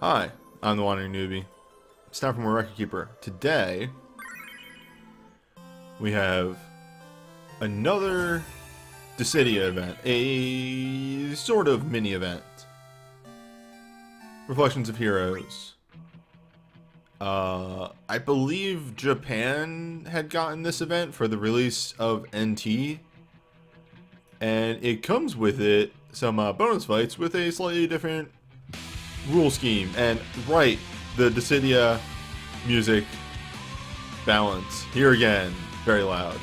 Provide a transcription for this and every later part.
Hi, I'm the Wandering Newbie. It's time for more Record Keeper. Today, we have another Dissidia event, a sort of mini event. Reflections of Heroes. I believe Japan had gotten this event for the release of NT, and it comes with it some bonus fights with a slightly different rule scheme. And right, the Dissidia music balance here again, very loud.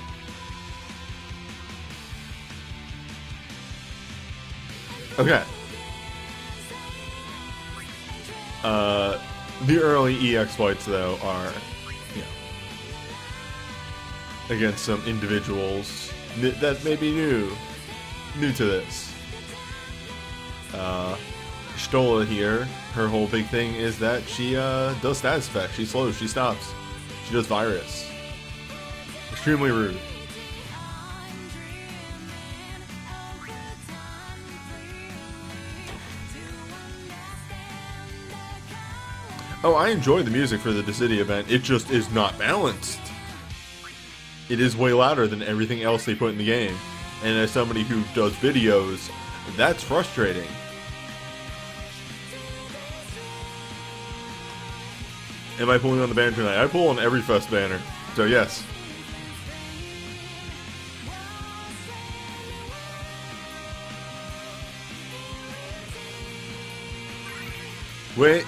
Okay. The early EX fights though are, you know, against some individuals that may be new to this. Stola here, her whole big thing is that she does status effect. She slows, she stops, she does virus. Extremely rude. Oh, I enjoy the music for the Dissidia event, it just is not balanced. It is way louder than everything else they put in the game. And as somebody who does videos, that's frustrating. Am I pulling on the banner tonight? I pull on every Fest banner, so yes. Wait.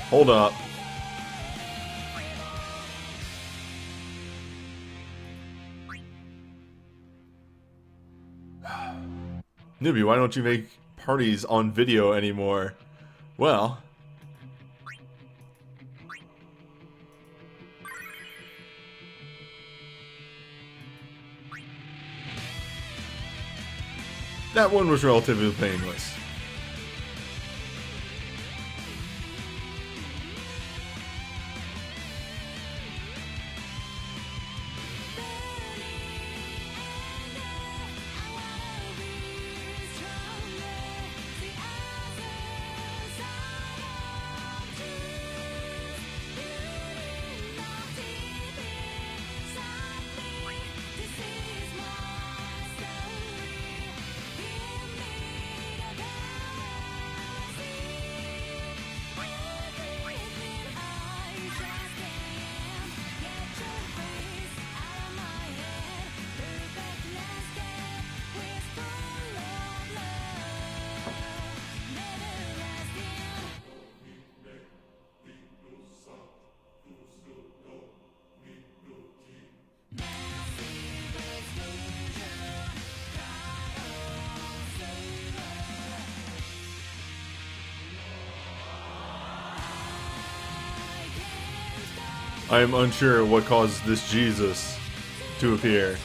Hold up. Newbie, why don't you make parties on video anymore? Well, that one was relatively painless. I am unsure what caused this Jesus to appear.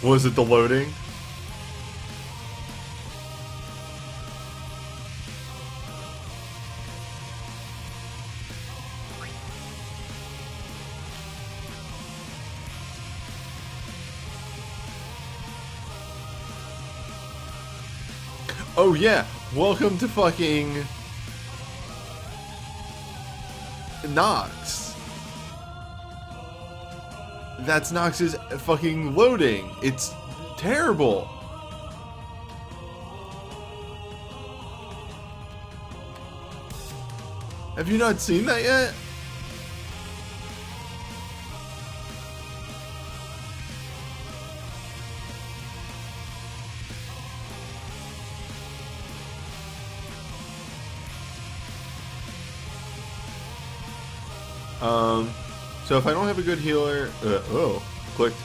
Was it the loading? Oh yeah, welcome to fucking Nox. That's Nox's fucking loading. It's terrible. Have you not seen that yet? So if I don't have a good healer, clicked.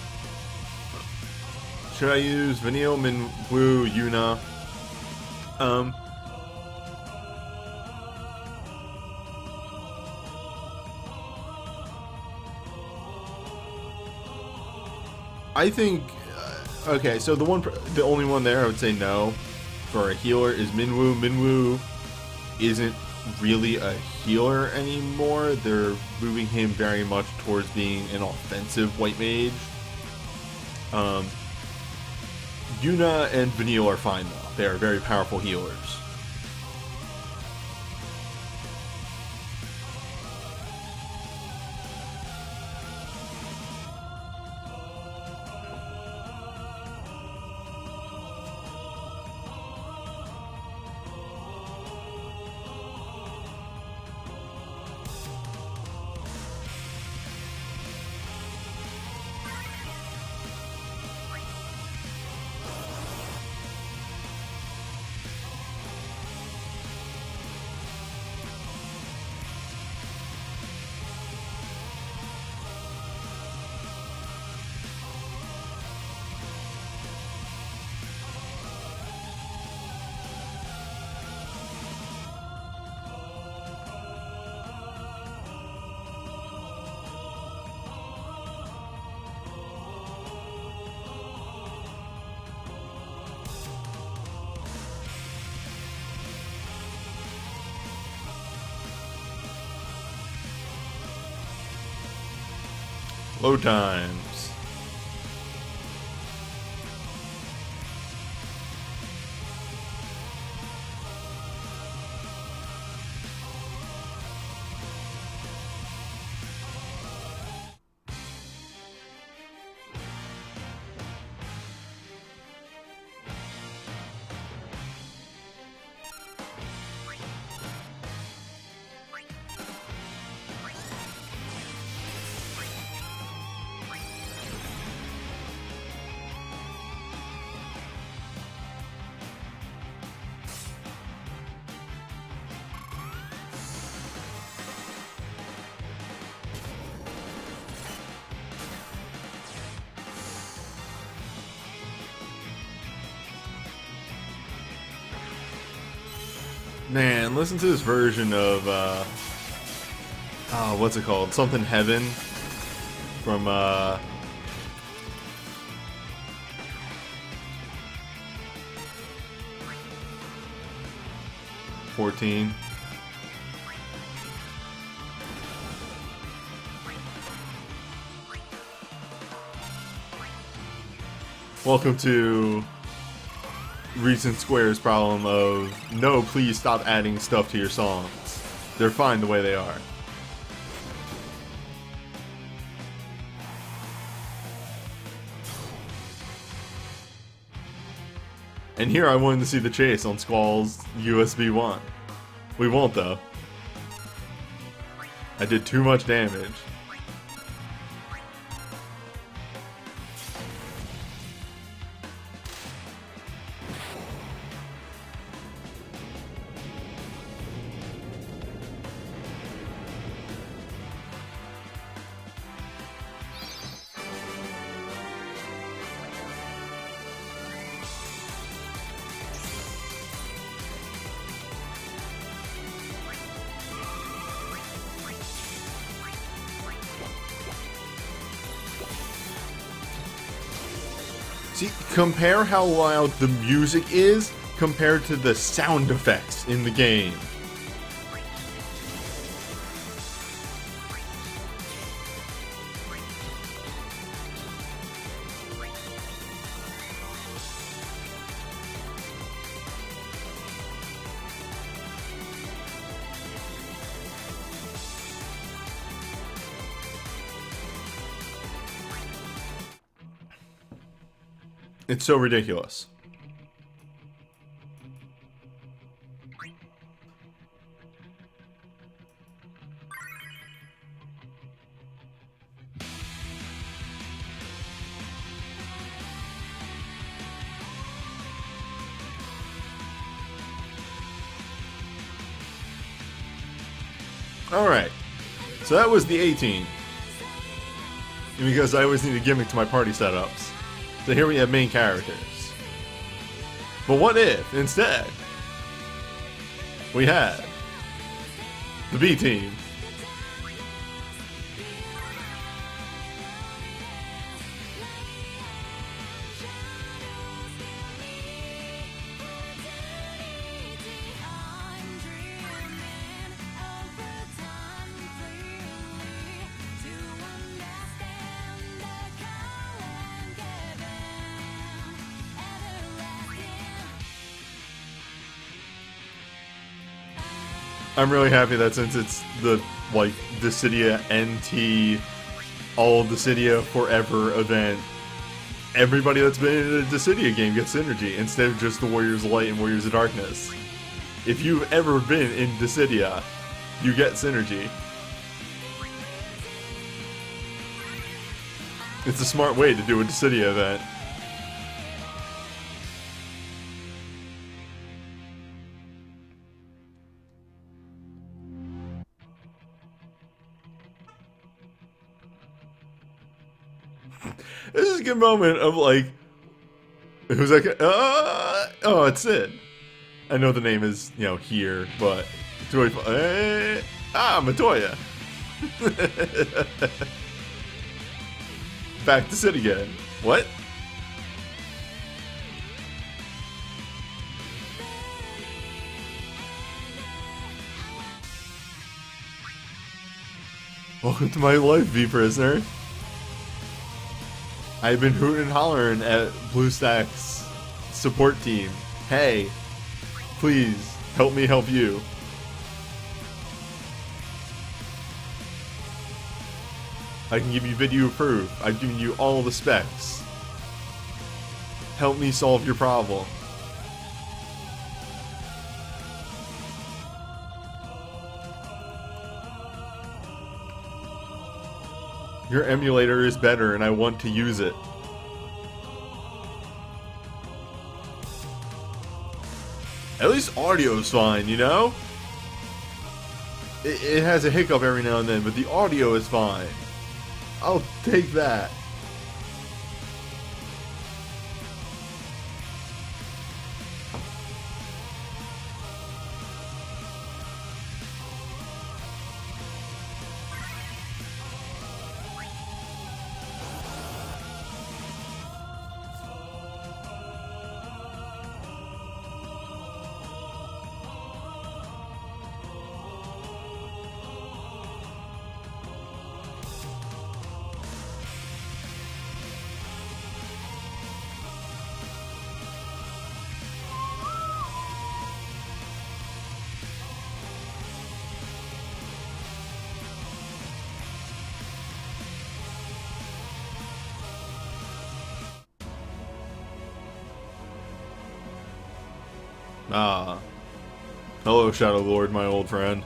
Should I use Vanille, Minwoo, Yuna? I think, okay, so the only one there I would say no for a healer is Minwoo. Minwoo isn't really a healer anymore. They're moving him very much towards being an offensive white mage. Yuna and Vanille are fine though. They are very powerful healers. Load times. Man, listen to this version of, what's it called? Something Heaven from, 14. Welcome to Reason Square's problem of, no, please stop adding stuff to your songs. They're fine the way they are. And here I wanted to see the chase on Squall's USB 1. We won't though. I did too much damage. See, compare how loud the music is compared to the sound effects in the game. It's so ridiculous. Alright, so that was the 18. Because I always need a gimmick to my party setups. So here we have main characters. But what if, instead, we had the B team? I'm really happy that since it's the, like, Dissidia NT, all of Dissidia Forever event, everybody that's been in a Dissidia game gets synergy instead of just the Warriors of Light and Warriors of Darkness. If you've ever been in Dissidia, you get synergy. It's a smart way to do a Dissidia event. This is a good moment of like, who's like, oh, it's Sid. I know the name is, you know, here, but Matoya. Back to Sid again. What? Welcome to my life, V prisoner. I've been hooting and hollering at BlueStack's support team. Hey, please help me help you. I can give you video proof. I've given you all the specs. Help me solve your problem. Your emulator is better and I want to use it. At least audio's fine, you know? It has a hiccup every now and then, but the audio is fine. I'll take that. Ah. Hello, Shadow Lord, my old friend.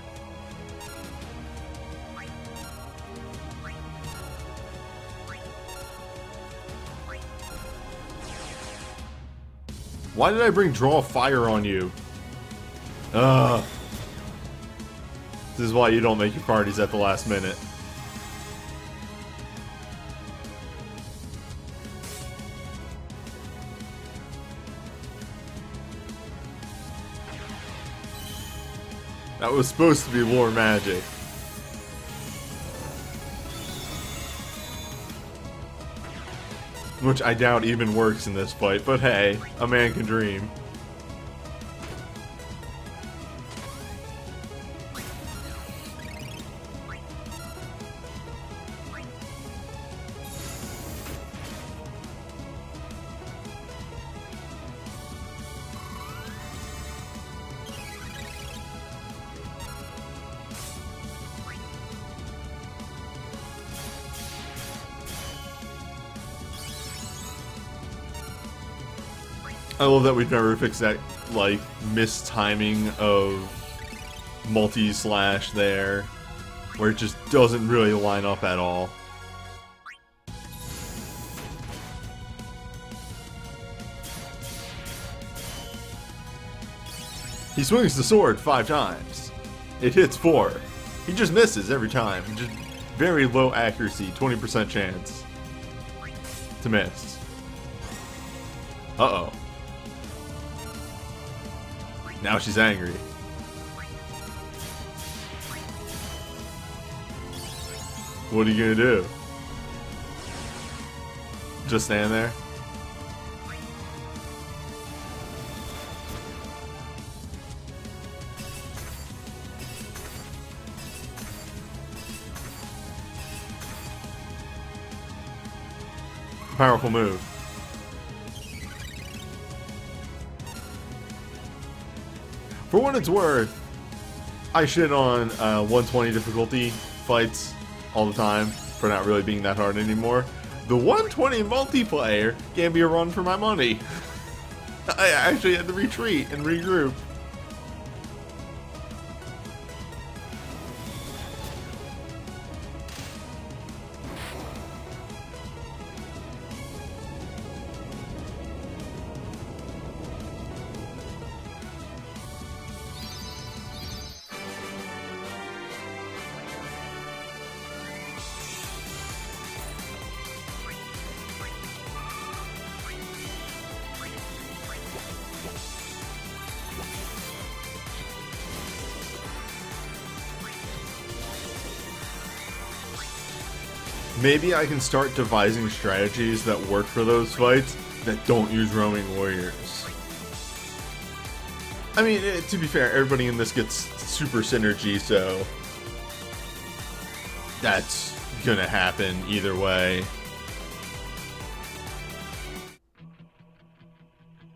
Why did I bring Draw Fire on you? Ugh. This is why you don't make your parties at the last minute. That was supposed to be lore magic. Which I doubt even works in this fight, but hey, a man can dream. I love that we've never fixed that, like, mistiming of multi-slash there, where it just doesn't really line up at all. He swings the sword 5 times. It hits 4. He just misses every time. Just very low accuracy, 20% chance to miss. Uh-oh. Now she's angry. What are you gonna do? Just stand there? Powerful move. For what it's worth, I shit on 120 difficulty fights all the time for not really being that hard anymore. The 120 multiplayer gave me a run for my money. I actually had to retreat and regroup. Maybe I can start devising strategies that work for those fights that don't use roaming warriors. I mean, to be fair, everybody in this gets super synergy, so that's gonna happen either way.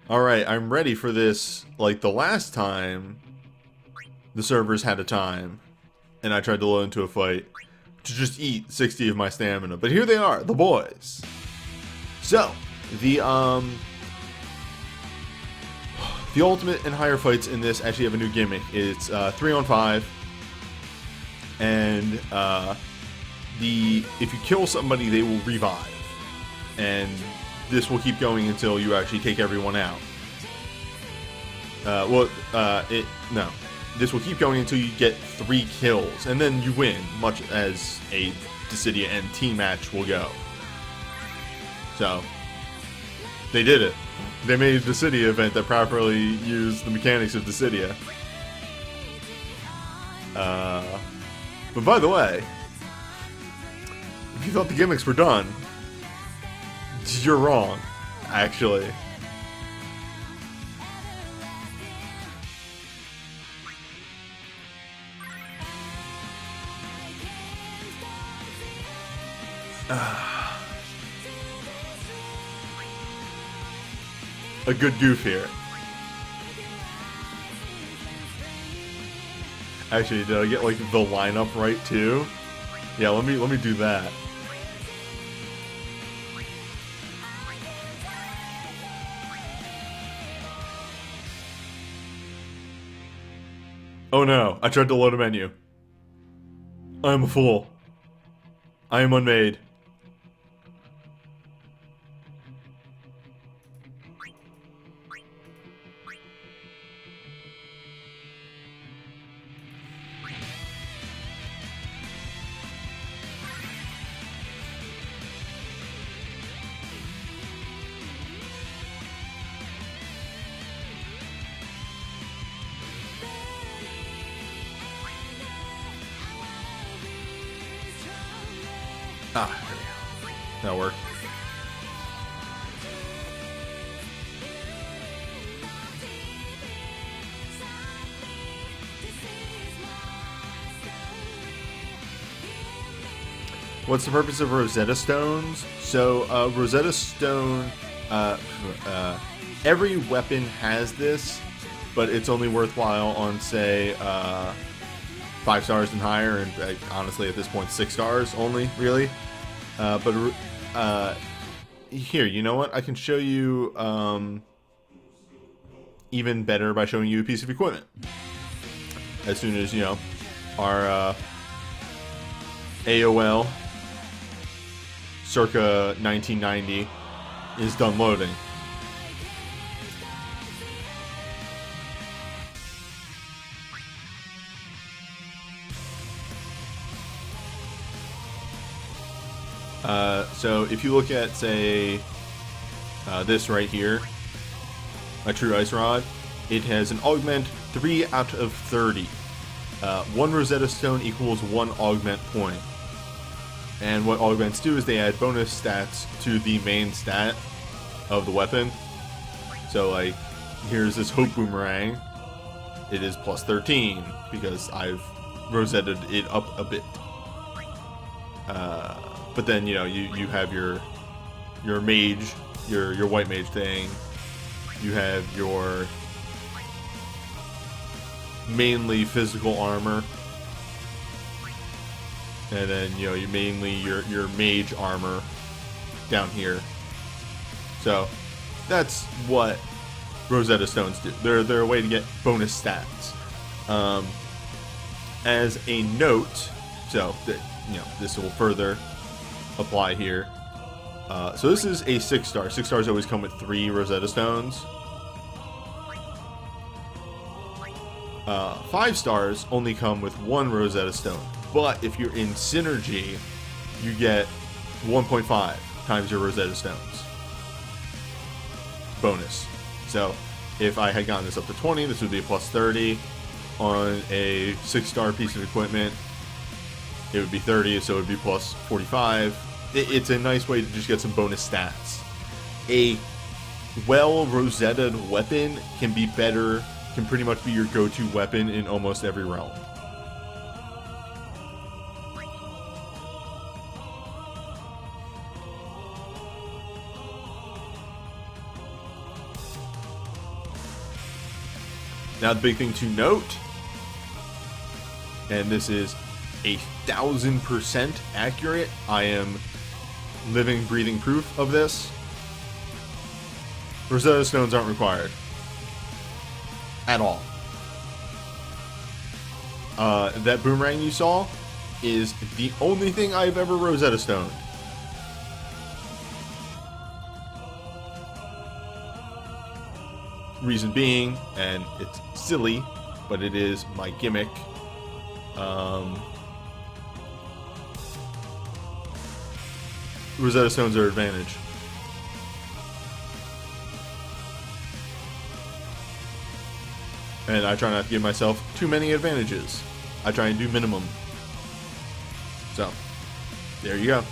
Alright, I'm ready for this. Like the last time the servers had a time and I tried to load into a fight to just eat 60 of my stamina. But here they are, the boys. So, the ultimate and higher fights in this actually have a new gimmick. It's 3-on-5, and if you kill somebody, they will revive, and this will keep going until you actually take everyone out. No. This will keep going until you get 3 kills, and then you win, much as a Dissidia NT match will go. So, they did it. They made a Dissidia event that properly used the mechanics of Dissidia. But by the way, if you thought the gimmicks were done, you're wrong, actually. A good goof here. Actually, did I get like the lineup right too? Yeah, let me do that. Oh no, I tried to load a menu. I am a fool. I am unmade. Ah, there we go. That'll work. What's the purpose of Rosetta Stones? So, Rosetta Stone, every weapon has this, but it's only worthwhile on, say, 5 stars and higher, and honestly at this point 6 stars only, really. Here, you know what? I can show you even better by showing you a piece of equipment. As soon as, you know, our AOL circa 1990 is done loading. So if you look at, say, this right here, a true ice rod, it has an augment 3 out of 30. 1 Rosetta Stone equals 1 augment point. And what augments do is they add bonus stats to the main stat of the weapon. So, like, here's this Hope Boomerang. It is plus 13 because I've rosetted it up a bit. But then, you know, you have your mage, your white mage thing. You have your mainly physical armor. And then, you know, you mainly your mage armor down here. So that's what Rosetta Stones do. They're a way to get bonus stats. As a note, so that, you know, this will further apply here. So this is a 6 star. 6 stars always come with 3 Rosetta Stones. 5 stars only come with 1 Rosetta Stone. But if you're in Synergy, you get 1.5 times your Rosetta Stones. Bonus. So if I had gotten this up to 20, this would be a plus 30. On a 6 star piece of equipment, it would be 30, so it would be plus 45. It's a nice way to just get some bonus stats. A well rosetted weapon can be better, can pretty much be your go-to weapon in almost every realm. Now the big thing to note, and this is 1,000% accurate, I am living, breathing proof of this. Rosetta Stones aren't required. At all. That boomerang you saw is the only thing I've ever Rosetta Stoned. Reason being, and it's silly, but it is my gimmick. Rosetta Stones are advantage. And I try not to give myself too many advantages. I try and do minimum. So, there you go.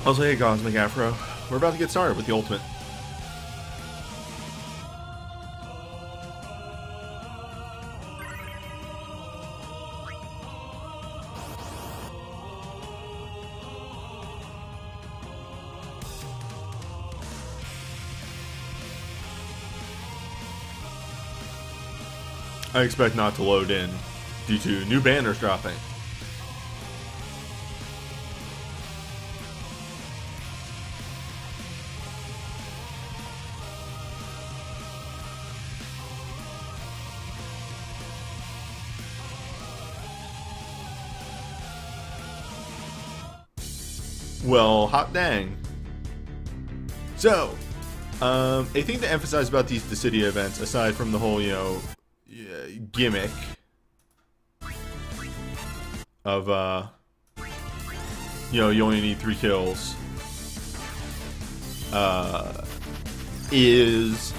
Also, hey Cosmic Afro, we're about to get started with the ultimate. I expect not to load in due to new banners dropping. Well, hot dang. So, a thing to emphasize about these Dissidia events, aside from the whole, gimmick of, you only need 3 kills, is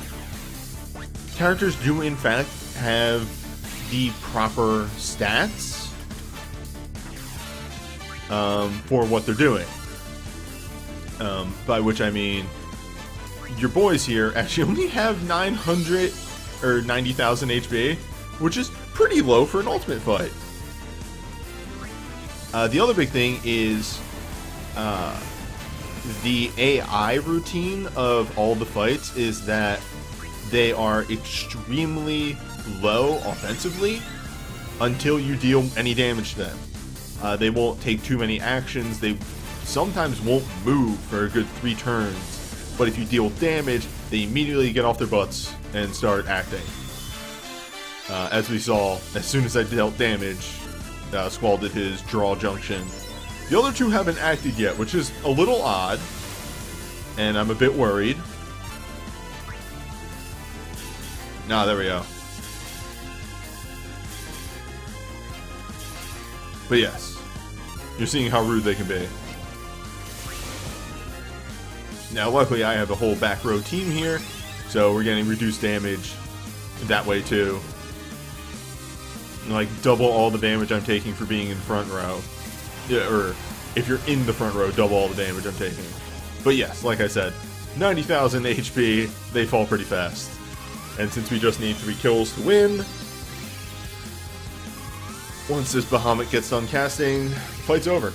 characters do in fact have the proper stats for what they're doing. By which I mean, your boys here actually only have 900 or 90,000 HP, which is pretty low for an ultimate fight. The other big thing is the AI routine of all the fights is that they are extremely low offensively until you deal any damage to them. They won't take too many actions. They sometimes won't move for a good 3 turns, but if you deal damage, they immediately get off their butts and start acting. As we saw, as soon as I dealt damage, Squall did his draw junction. The other 2 haven't acted yet, which is a little odd, and I'm a bit worried. Nah, there we go. But yes, you're seeing how rude they can be. Now, luckily, I have a whole back row team here, so we're getting reduced damage that way too. Like, double all the damage I'm taking for being in front row. Yeah, or if you're in the front row, double all the damage I'm taking. But yes, like I said, 90,000 HP, they fall pretty fast. And since we just need 3 kills to win, once this Bahamut gets done casting, the fight's over.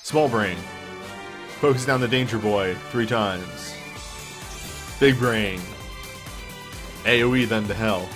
Small brain. Focus down the danger boy 3 times. Big brain. AoE then to hell.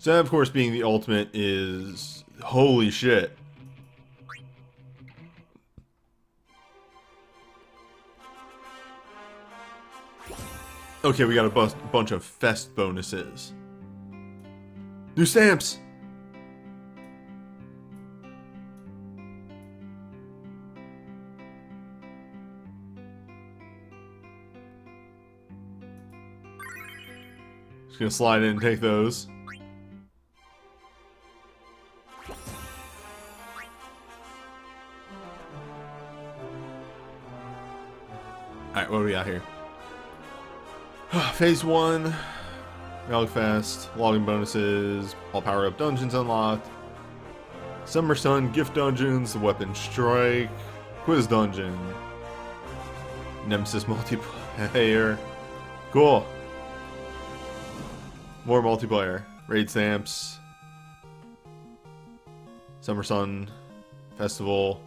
So that, of course, being the ultimate is... holy shit. Okay, we got a bunch of fest bonuses. New stamps! Just gonna slide in and take those. Alright, what do we got here? Phase 1. Relic Fest. Logging bonuses. All power-up dungeons unlocked. Summer Sun gift dungeons. The Weapon Strike. Quiz dungeon. Nemesis multiplayer. Cool. More multiplayer. Raid stamps. Summer Sun Festival.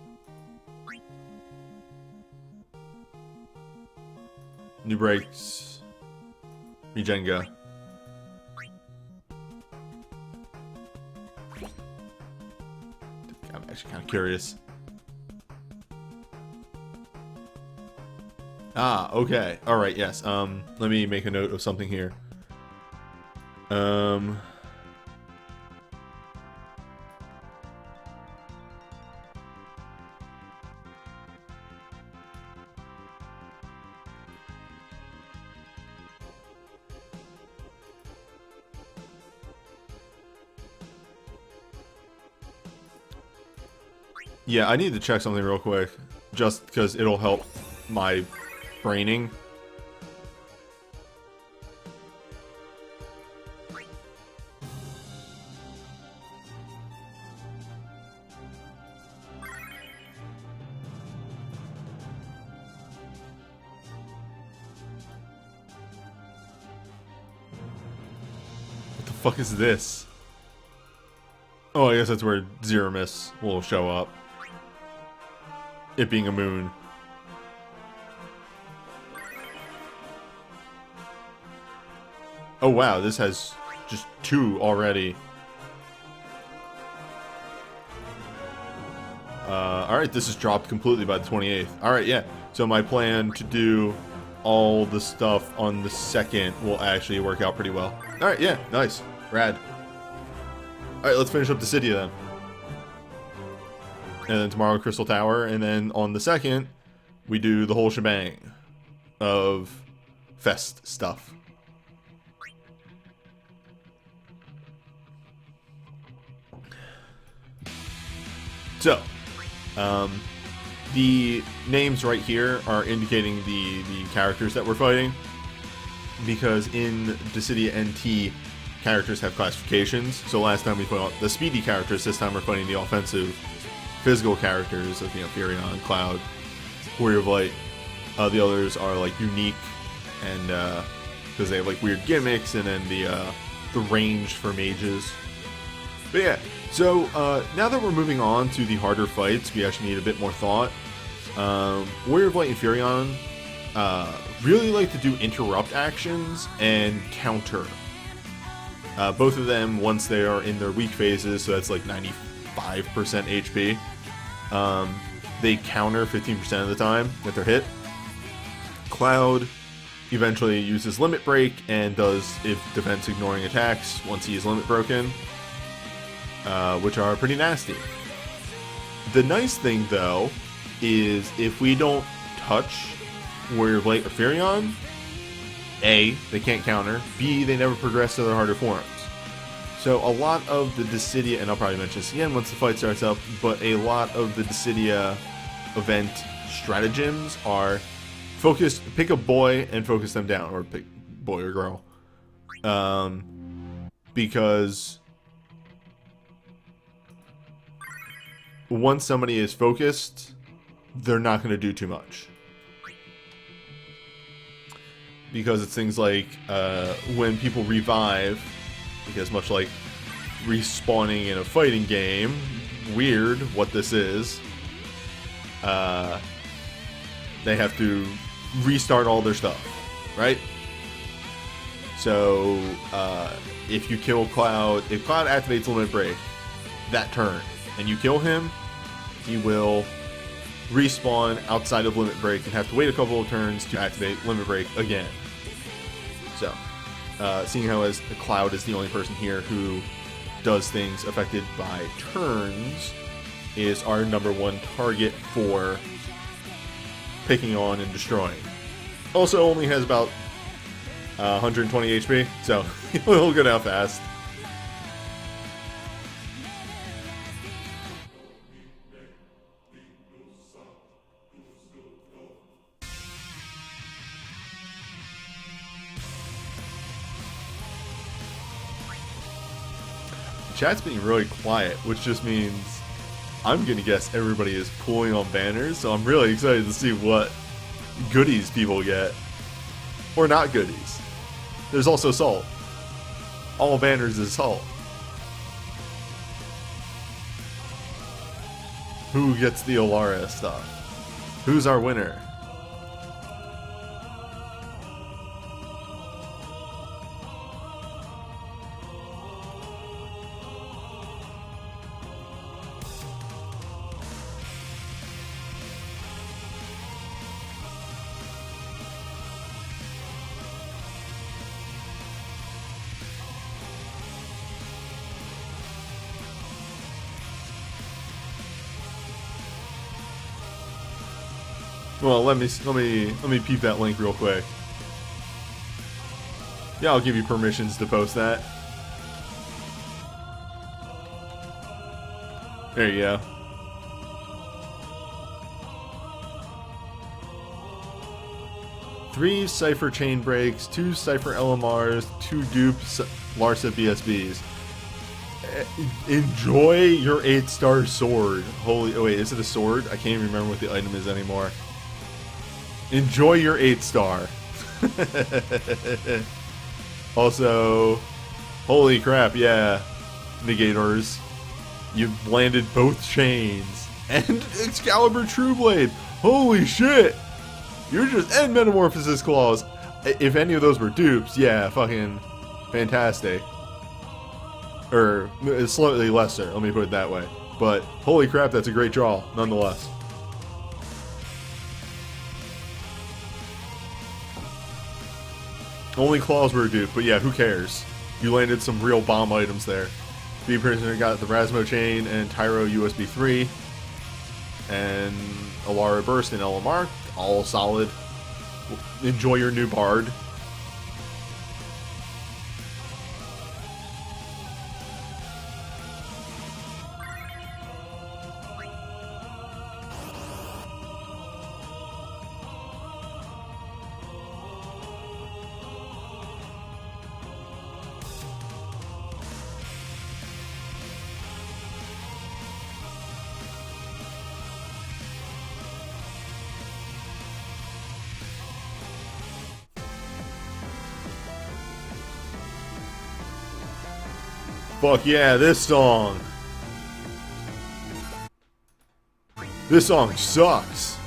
New breaks. Regenga. I'm actually kind of curious. Ah, okay. Alright, yes. Let me make a note of something here. Yeah, I need to check something real quick, just because it'll help my braining. What the fuck is this? Oh, I guess that's where Zero Miss will show up. It being a moon. Oh wow, this has just 2 already. Alright, this is dropped completely by the 28th. Alright, yeah. So my plan to do all the stuff on the 2nd will actually work out pretty well. Alright, yeah, nice. Rad. Alright, let's finish up the city then. And then tomorrow Crystal Tower, and then on the 2nd, we do the whole shebang of fest stuff. So, the names right here are indicating the characters that we're fighting, because in Dissidia NT, characters have classifications. So last time we fought the speedy characters, this time we're fighting the offensive physical characters of, you know, Furion, Cloud, Warrior of Light. The others are like unique, and because they have like weird gimmicks, and then the range for mages. But yeah, so now that we're moving on to the harder fights, we actually need a bit more thought. Warrior of Light and Furion really like to do interrupt actions and counter. Both of them, once they are in their weak phases, so that's like 95% HP, they counter 15% of the time that they're hit. Cloud eventually uses Limit Break and does if defense ignoring attacks once he is limit broken, which are pretty nasty. The nice thing though is if we don't touch Warrior of Light or Furion, A, they can't counter, B, they never progress to their harder forms. So a lot of the Dissidia, and I'll probably mention this again once the fight starts up, but a lot of the Dissidia event stratagems are focus, pick a boy and focus them down, or pick boy or girl. Because once somebody is focused, they're not going to do too much. Because it's things like when people revive, because much like respawning in a fighting game, weird what this is, they have to restart all their stuff, right? So if you kill Cloud, if Cloud activates Limit Break that turn, and you kill him, he will respawn outside of Limit Break and have to wait a couple of turns to activate Limit Break again. So, seeing how as Cloud is the only person here who does things affected by turns, is our #1 target for picking on and destroying. Also only has about 120 HP, so he'll go down fast. Chat's being really quiet, which just means I'm gonna guess everybody is pulling on banners, so I'm really excited to see what goodies people get. Or not goodies. There's also salt. All banners is salt. Who gets the Olara stuff? Who's our winner? Well, let me peep that link real quick. Yeah, I'll give you permissions to post that. There you go. Three Cypher chain breaks, 2 Cypher LMRs, 2 dupes Larsa BSBs. Enjoy your 8-star sword. Holy, oh wait, is it a sword? I can't even remember what the item is anymore. Enjoy your 8-star. Also, holy crap, yeah. Negators. You've landed both chains. And Excalibur Trueblade. Holy shit. You're just, and Metamorphosis Claws. If any of those were dupes, yeah, fucking fantastic. Or, slightly lesser, let me put it that way. But, holy crap, that's a great draw, nonetheless. Only claws were a dupe, but yeah, who cares? You landed some real bomb items there. B Prisoner got the Rasmo Chain and Tyro USB 3. And Alara Burst and LMR, all solid. Enjoy your new Bard. Fuck yeah, this song. This song sucks.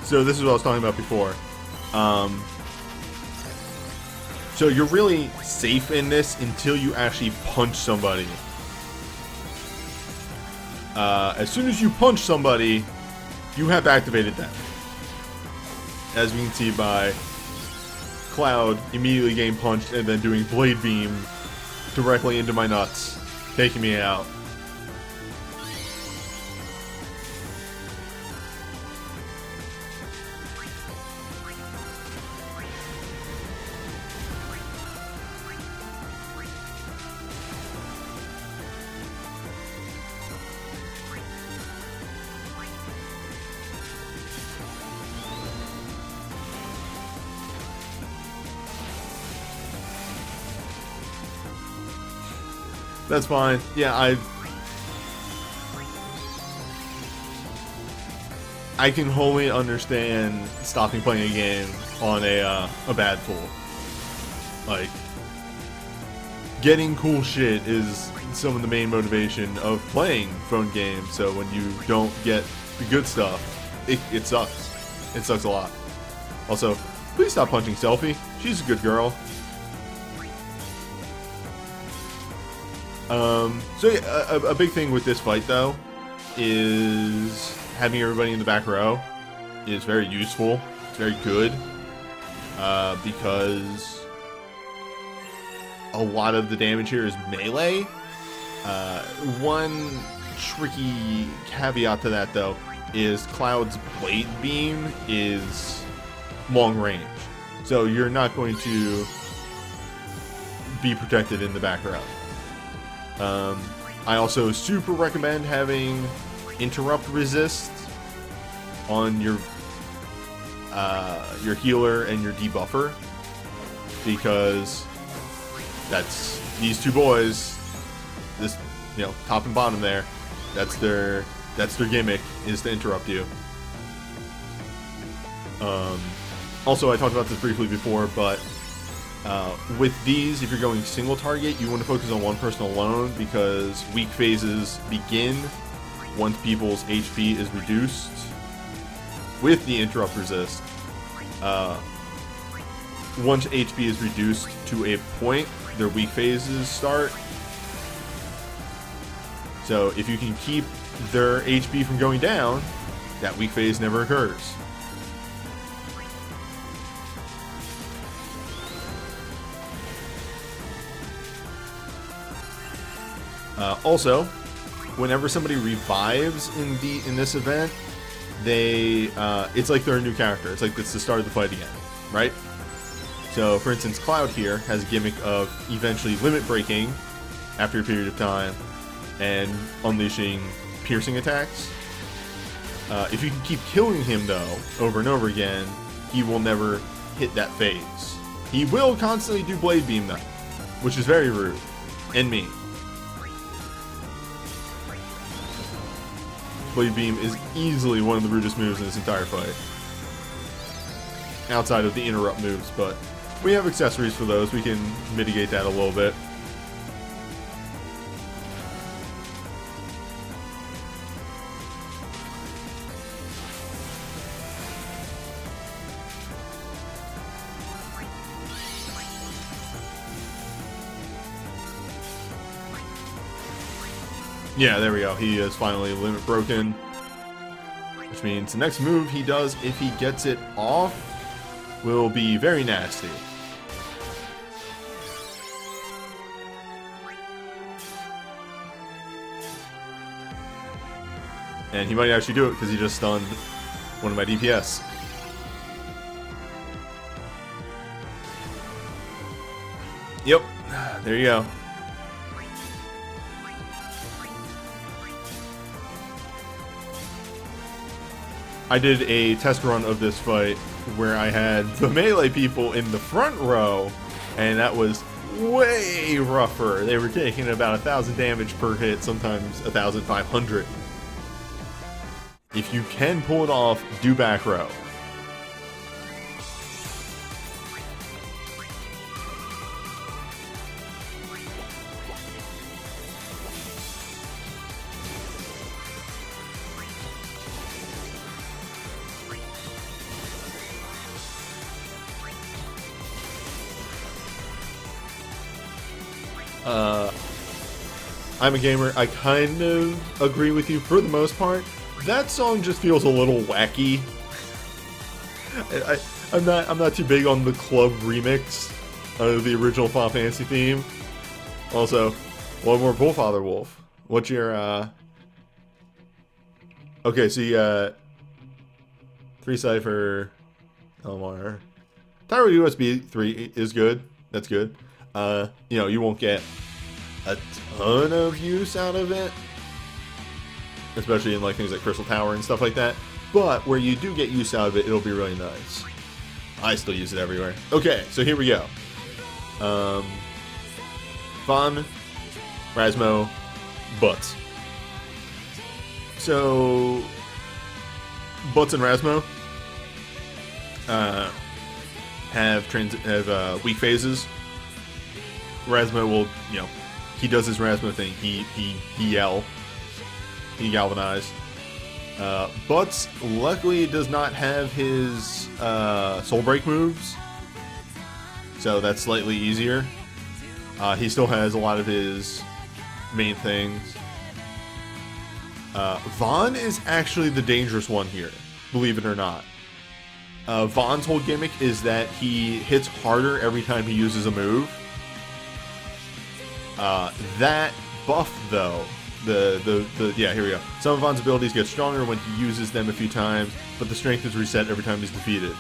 So this is what I was talking about before. So you're really safe in this until you actually punch somebody. As soon as you punch somebody, you have activated them. As we can see by Cloud immediately getting punched and then doing Blade Beam directly into my nuts, taking me out. That's fine. Yeah, I can wholly understand stopping playing a game on a bad pull. Like, getting cool shit is some of the main motivation of playing phone games, so when you don't get the good stuff, it sucks. It sucks a lot. Also, please stop punching Selfie. She's a good girl. So yeah, a big thing with this fight though is having everybody in the back row is very useful. It's very good because a lot of the damage here is melee. One tricky caveat to that, though, is Cloud's Blade Beam is long range. So you're not going to be protected in the back row. I also super recommend having Interrupt Resist on your healer and your debuffer, because that's these two boys, this, you know, top and bottom there, that's their gimmick, is to interrupt you. Also, I talked about this briefly before, but with these, if you're going single target, you want to focus on one person alone, because weak phases begin once people's HP is reduced with the interrupt resist. Once HP is reduced to a point, their weak phases start. So if you can keep their HP from going down, that weak phase never occurs. Also, whenever somebody revives in this event, they it's like they're a new character. It's like it's the start of the fight again, right? So, for instance, Cloud here has a gimmick of eventually limit breaking after a period of time and unleashing piercing attacks. If you can keep killing him, though, over and over again, he will never hit that phase. He will constantly do Blade Beam, though, which is very rude and mean. Blade Beam is easily one of the rudest moves in this entire fight, outside of the interrupt moves, but we have accessories for those. We can mitigate that a little bit. Yeah, there we go. He is finally limit broken, which means the next move he does, if he gets it off, will be very nasty. And he might actually do it because he just stunned one of my DPS. Yep, there you go. I did a test run of this fight where I had the melee people in the front row, and that was way rougher. They were taking about 1,000 damage per hit, sometimes 1,500. If you can pull it off, do back row. I'm a gamer. I kind of agree with you for the most part. That song just feels a little wacky. I'm not too big on the club remix of the original Final Fantasy theme. Also, one more Bullfather Wolf. What's your Okay, so you got 3 Cypher, Elmar. Tyro USB 3 is good. That's good. You know, you won't get a ton of use out of it, especially in like things like Crystal Tower and stuff like that, but where you do get use out of it, it'll be really nice. I still use it everywhere. Okay, so here we go. Von, Rasmo, Butts. So Butts and Rasmo have weak phases. Rasmo will, you know, he does his Rasmo thing. He galvanize. Butts luckily does not have his soul break moves, so that's slightly easier. He still has a lot of his main things. Vaughn is actually the dangerous one here, believe it or not. Vaughn's whole gimmick is that he hits harder every time he uses a move. That buff, though, yeah, here we go. Some of Vaughn's abilities get stronger when he uses them a few times, but the strength is reset every time he's defeated.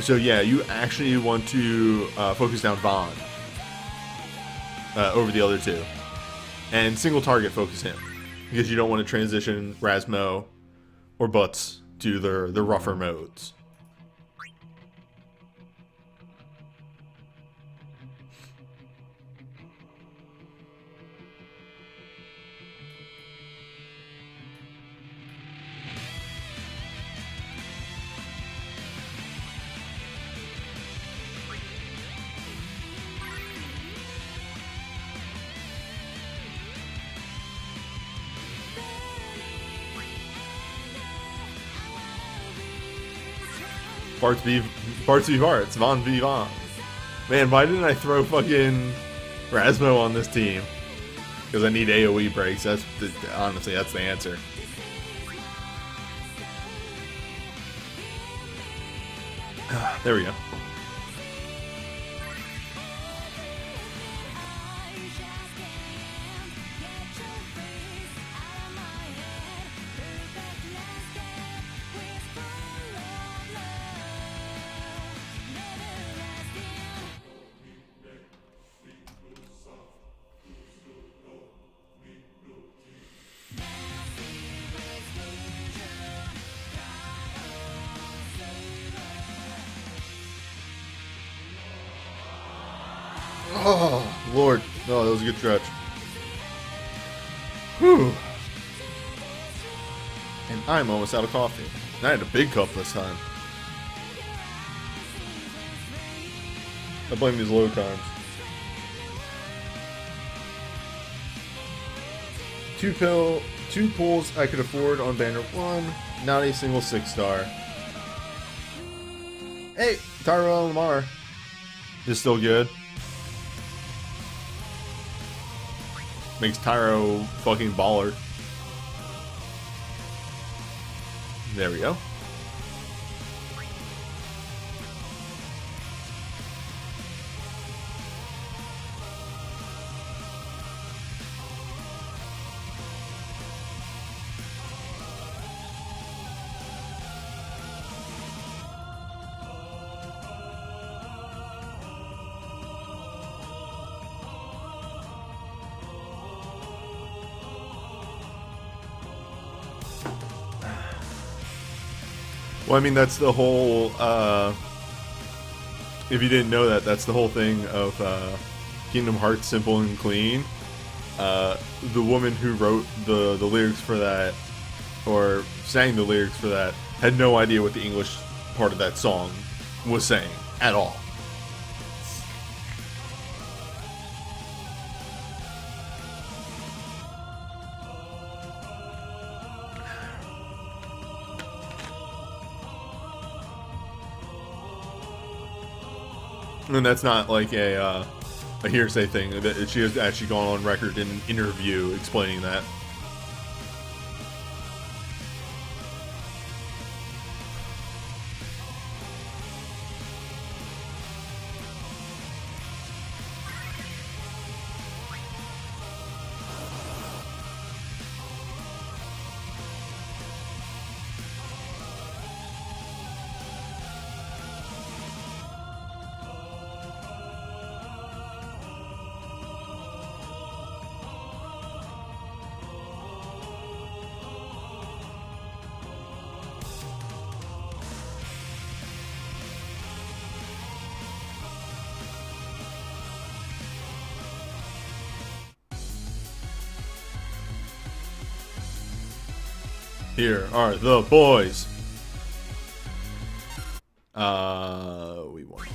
So yeah, you actually want to focus down Vaughn over the other two, and single target focus him, because you don't want to transition Rasmo or Butts to the rougher modes. Bart's v Bart's, Vaughn v Vaughn. Man, why didn't I throw fucking Rasmo on this team? Because I need AoE breaks. Honestly, that's the answer. There we go. Oh, Lord. Oh, that was a good stretch. Whew. And I'm almost out of coffee. And I had a big cup this time. I blame these low times. 2 pulls I could afford on banner 1. Not a single 6-star. Hey, Tyrell Lamar is still good. Makes Tyro fucking baller. There we go. Well, I mean, that's the whole, if you didn't know that, that's the whole thing of Kingdom Hearts Simple and Clean. The woman who wrote the lyrics for that, or sang the lyrics for that, had no idea what the English part of that song was saying at all. And that's not like a hearsay thing. She has actually gone on record in an interview explaining that. Here are the boys. We want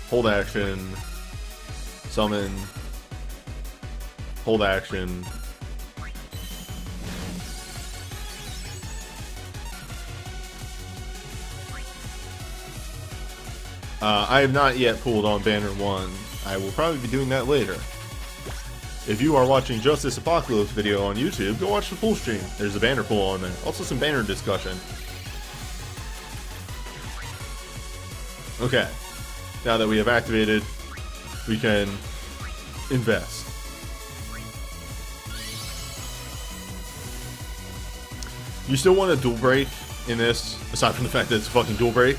hold action, summon, hold action. I have not yet pulled on Banner 1. I will probably be doing that later. If you are watching Justice Apocalypse video on YouTube, go watch the full stream. There's a banner pull on there. Also some banner discussion. Okay. now that we have activated, we can invest. You still want a dual break in this, aside from the fact that it's a fucking dual break.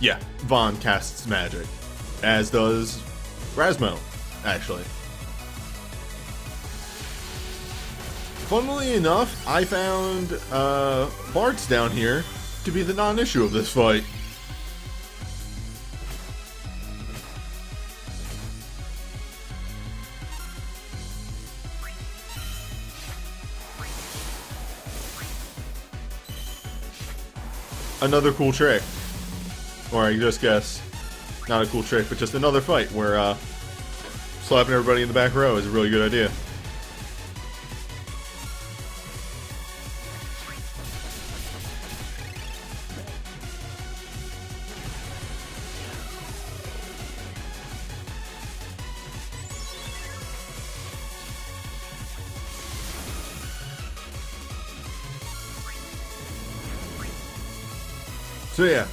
Yeah, Vaughn casts magic, as does Rasmo, actually. Funnily enough, I found Bart's down here to be the non-issue of this fight. Another cool trick. Or I just guess, not a cool trick, but just another fight where slapping everybody in the back row is a really good idea. So yeah,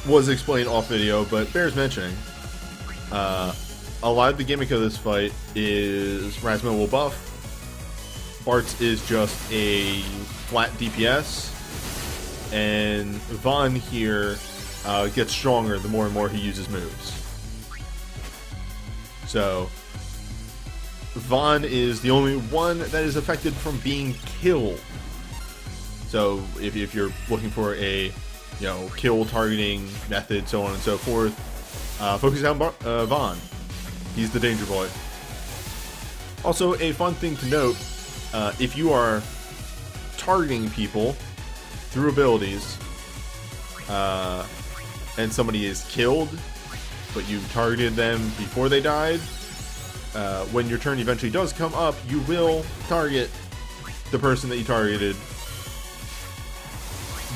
was explained off video, but bears mentioning. A lot of the gimmick of this fight is Rasmo will buff. Bart's is just a flat DPS, and Vaughn here gets stronger the more and more he uses moves. So Vaughn is the only one that is affected from being killed. So if you're looking for a kill targeting method, so on and so forth, focus on Vaughn. He's the danger boy. Also, a fun thing to note, if you are targeting people through abilities, and somebody is killed, but you targeted them before they died, when your turn eventually does come up, you will target the person that you targeted.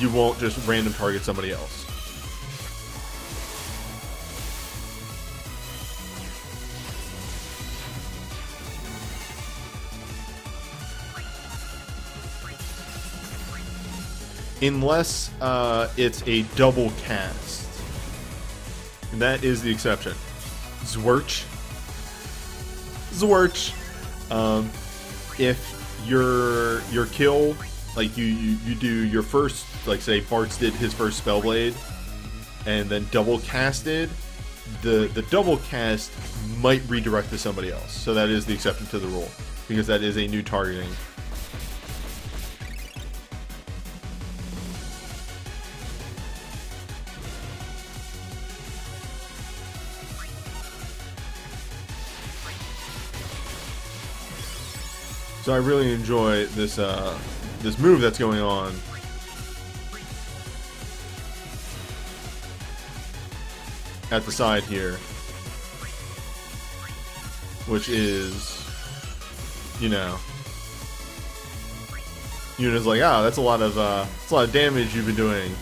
You won't just random target somebody else. Unless it's a double cast. And that is the exception. Zwirch. If your kill, like you do your first, like say Bart's did his first Spellblade, and then double casted, the double cast might redirect to somebody else. So that is the exception to the rule, because that is a new targeting. So I really enjoy this this move that's going on. At the side here, which is, Yuna's like, that's a lot of damage you've been doing.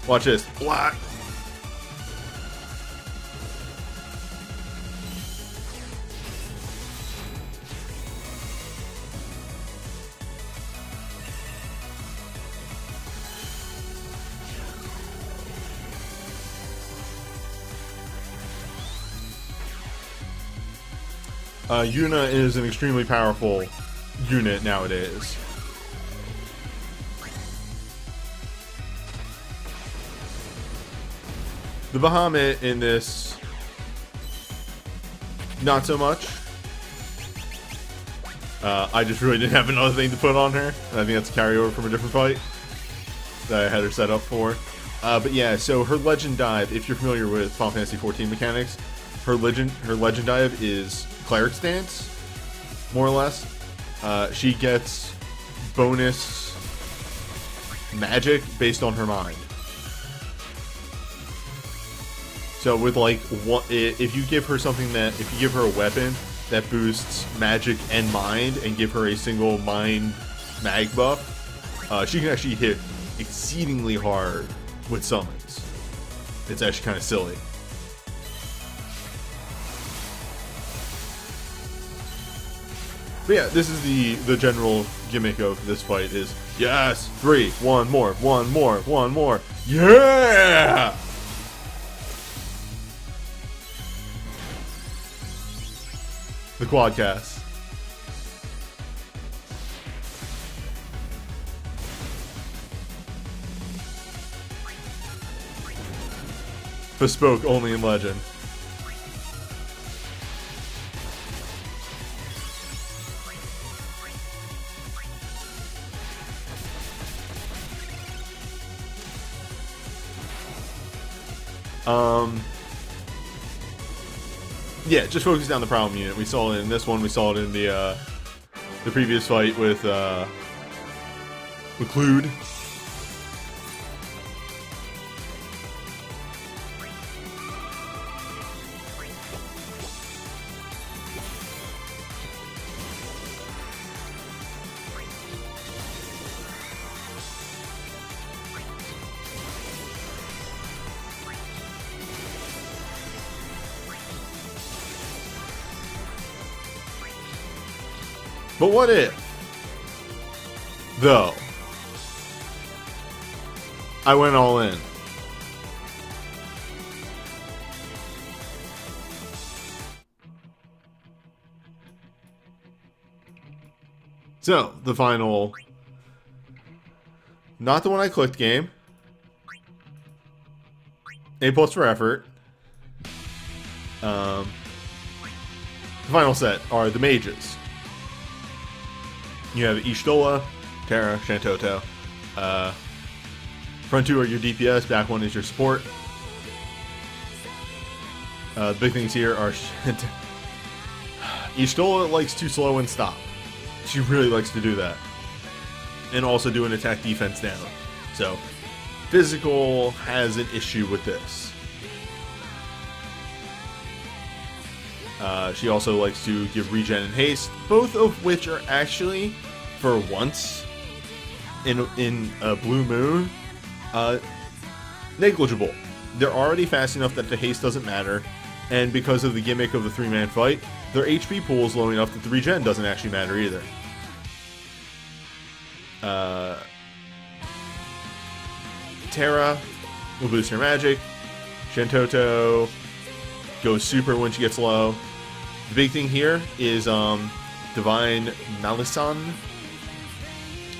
Watch this, black. Yuna is an extremely powerful unit nowadays. The Bahamut in this, not so much. I just really didn't have another thing to put on her. I think that's a carryover from a different fight that I had her set up for. But yeah, so her Legend Dive, if you're familiar with Final Fantasy XIV mechanics, her Legend Dive is Cleric Stance, more or less. She gets bonus magic based on her mind. So with if you give her a weapon that boosts magic and mind, and give her a single mind mag buff, she can actually hit exceedingly hard with summons. It's actually kind of silly. But yeah, this is the general gimmick of this fight is, yes, 3, one more, one more, one more, yeah! The Quadcast. Bespoke only in Legend. Yeah, just focus down the problem unit. We saw it in this one. We saw it in the previous fight with Clued. But what if, though, I went all in? So, the final, not the one I clicked game, A+ for effort. The final set are the mages. You have Ishtola, Terra, Shantoto. Front two are your DPS, back one is your support. The big things here are Ishtola likes to slow and stop. She really likes to do that. And also do an attack defense down. So, physical has an issue with this. She also likes to give regen and haste, both of which are actually, for once, in a blue moon, negligible. They're already fast enough that the haste doesn't matter, and because of the gimmick of the 3-man fight, their HP pool is low enough that the regen doesn't actually matter either. Terra will boost her magic. Shantoto goes super when she gets low. The big thing here is Divine Malison,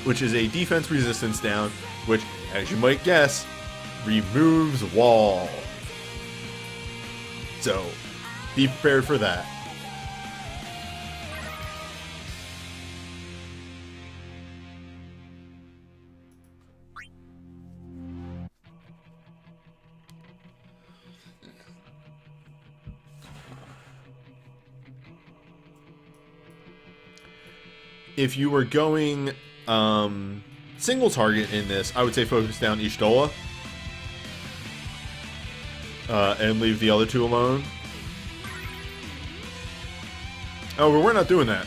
which is a defense resistance down, which, as you might guess, removes wall. So, be prepared for that. If you were going single target in this, I would say focus down Ishtola and leave the other two alone. Oh, but we're not doing that.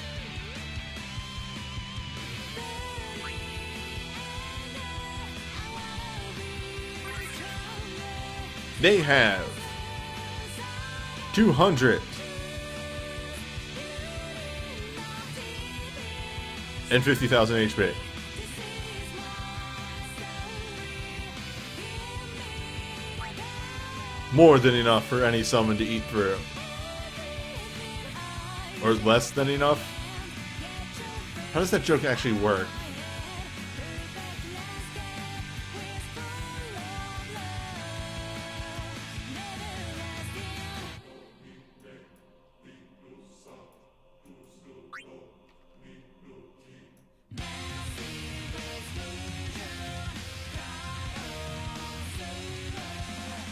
They have 200 and 50,000 HP. More than enough for any summon to eat through. Or less than enough? How does that joke actually work?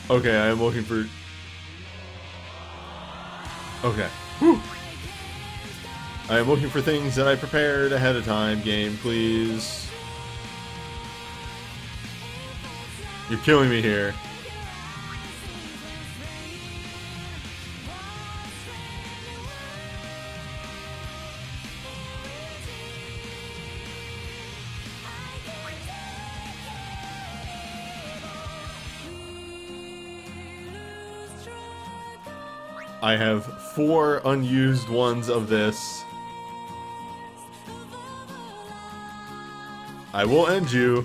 Okay, I am looking for... Okay. Whew. I am looking for things that I prepared ahead of time, game, please. You're killing me here. I have 4 unused ones of this. I will end you.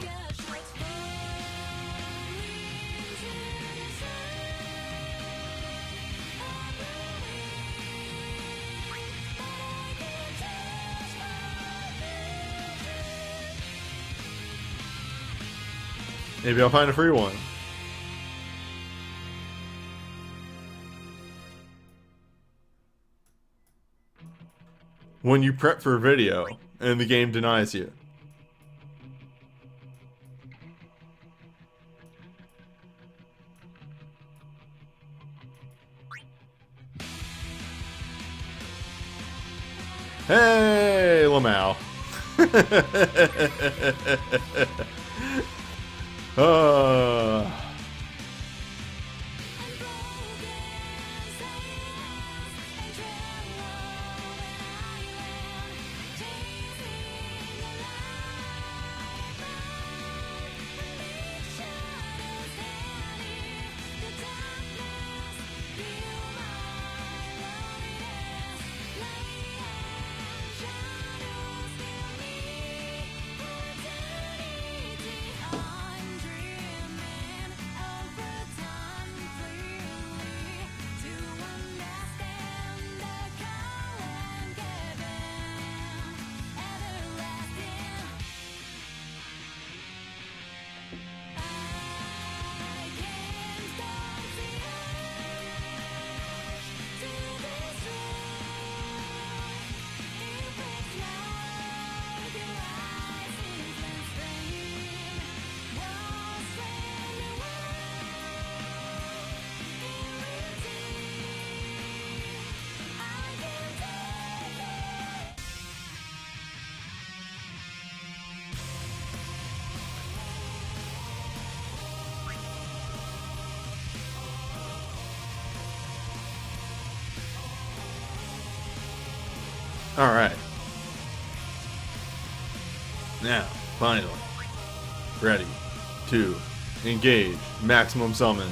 Maybe I'll find a free one. When you prep for a video and the game denies you. Hey, Lamau. Alright. Now, finally, ready to engage maximum summon.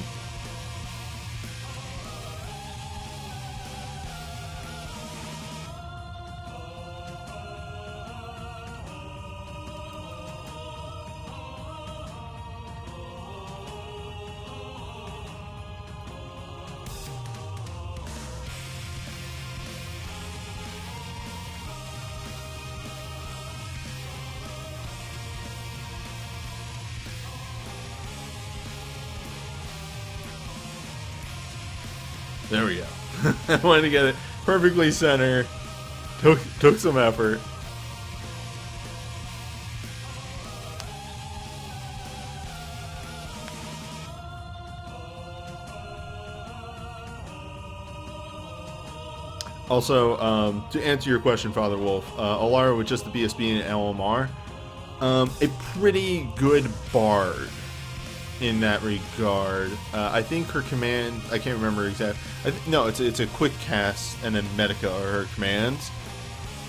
There we go. I wanted to get it perfectly center. Took some effort. Also, to answer your question, Father Wolf, Alara with just the BSB and LMR, a pretty good bard in that regard. I think her command, I can't remember exactly. No, it's a quick cast and then Medica are her commands.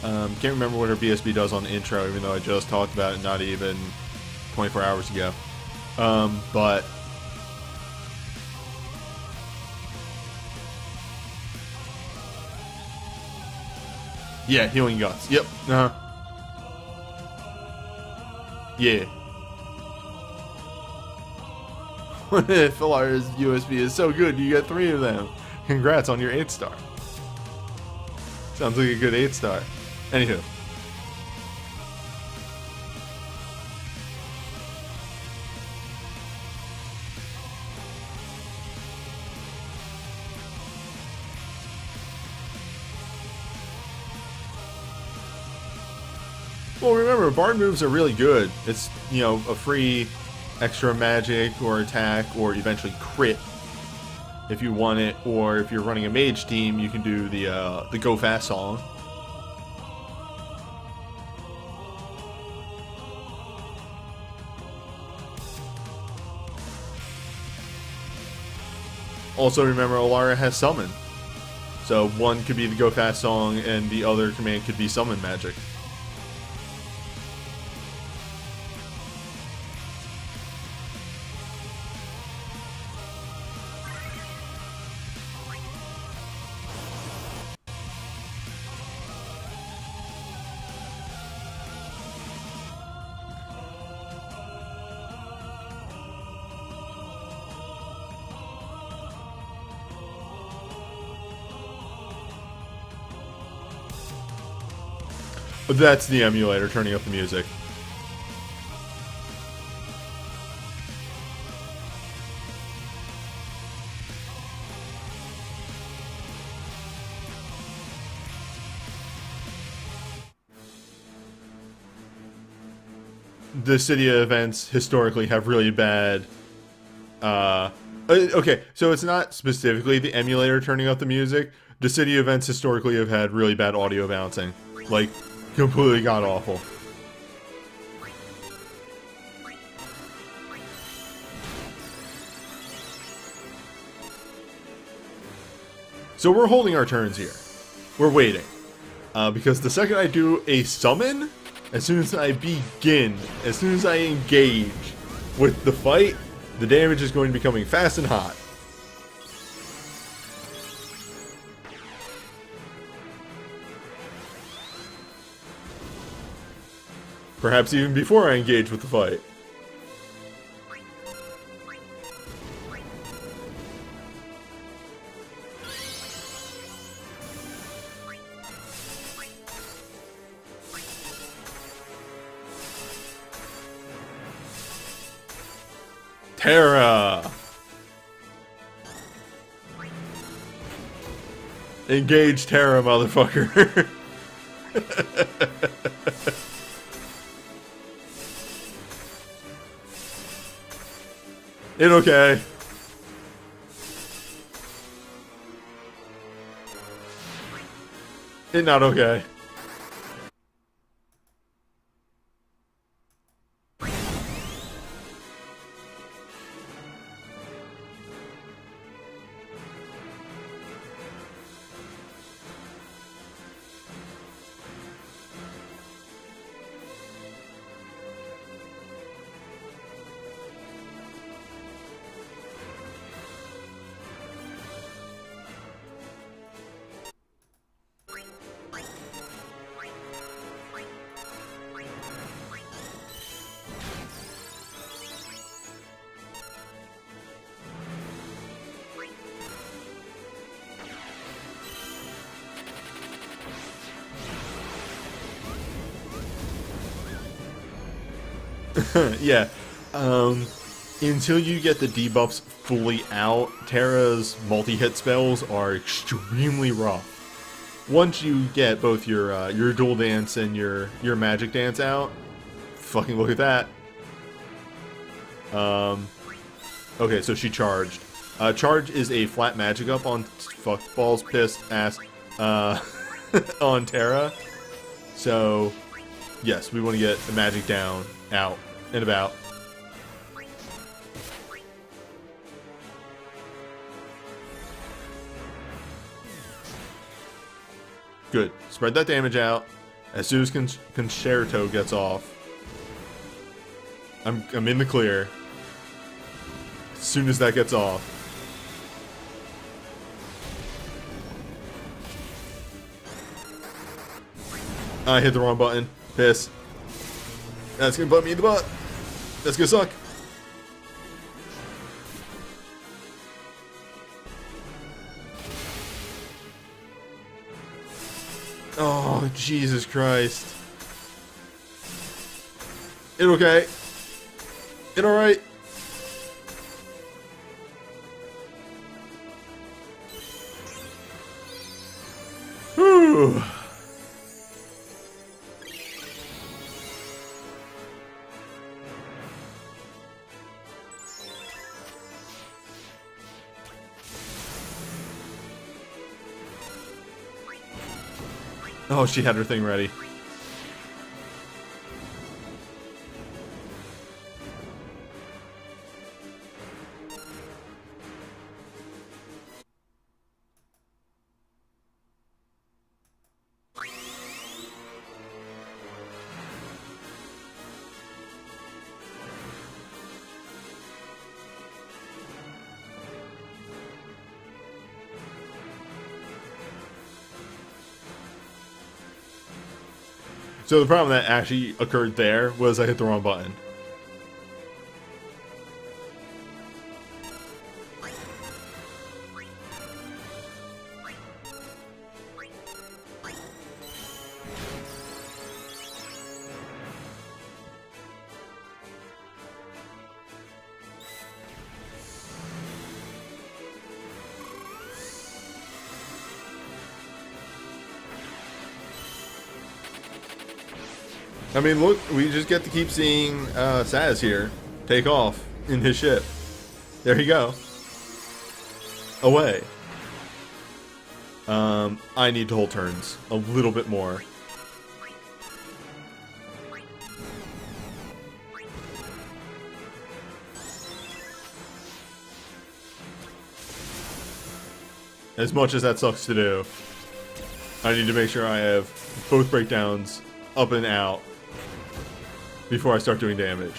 Can't remember what her BSB does on the intro, even though I just talked about it not even 24 hours ago. But yeah, healing guts. Yep. Yeah. Filar's USB is so good, you get 3 of them. Congrats on your 8-star. Sounds like a good 8-star. Anywho. Well, remember, Bard moves are really good. It's, you know, a free extra magic or attack or eventually crit if you want it, or if you're running a mage team, you can do the Go Fast song. Also remember, Alara has summon, so one could be the Go Fast song and the other command could be summon magic. That's the emulator turning up the music. The Cydia events historically have really bad. Okay, so it's not specifically the emulator turning up the music. The Cydia events historically have had really bad audio bouncing. Like, completely god awful. So we're holding our turns here. We're waiting. Because the second I do a summon, as soon as I begin, as soon as I engage with the fight, the damage is going to be coming fast and hot. Perhaps even before I engage with the fight. Terra! Engage Terra, motherfucker. It okay. It not okay. Yeah. Until you get the debuffs fully out, Terra's multi-hit spells are extremely rough. Once you get both your dual dance and your magic dance out, fucking look at that. Okay, so she charged. Charge is a flat magic up on fuckballs, pissed ass, on Terra. So, yes, we want to get the magic down, out, and about. Good. Spread that damage out. As soon as Concerto gets off, I'm in the clear. As soon as that gets off. I hit the wrong button. Piss. That's gonna butt me in the butt. That's gonna suck. Oh, Jesus Christ. It okay? It alright? Whew. Oh, she had her thing ready. So the problem that actually occurred there was I hit the wrong button. I mean, look, we just get to keep seeing Saz here take off in his ship. There you go. Away. I need to hold turns a little bit more. As much as that sucks to do, I need to make sure I have both breakdowns up and out before I start doing damage.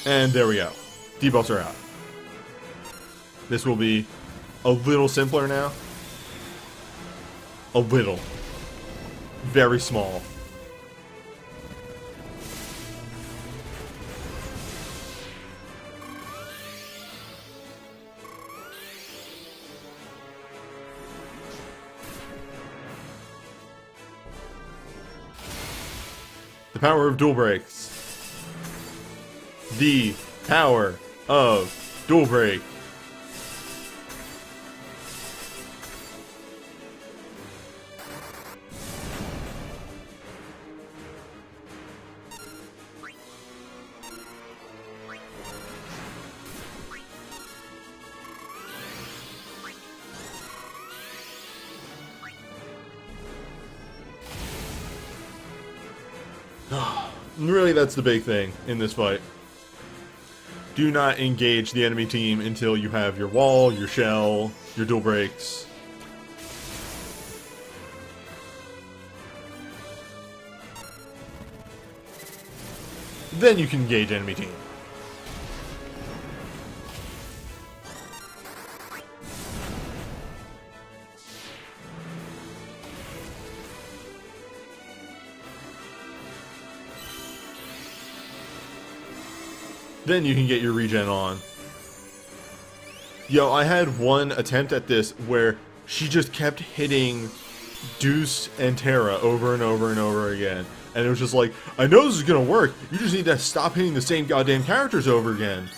And there we go. Debuffs are out. This will be a little simpler now. A little. Very small. The power of dual breaks. The power of dual break. Really, that's the big thing in this fight. Do not engage the enemy team until you have your wall, your shell, your dual breaks. Then you can engage enemy team. Then you can get your regen on. Yo, I had one attempt at this where she just kept hitting Deuce and Terra over and over and over again. And it was just like, I know this is gonna work. You just need to stop hitting the same goddamn characters over again.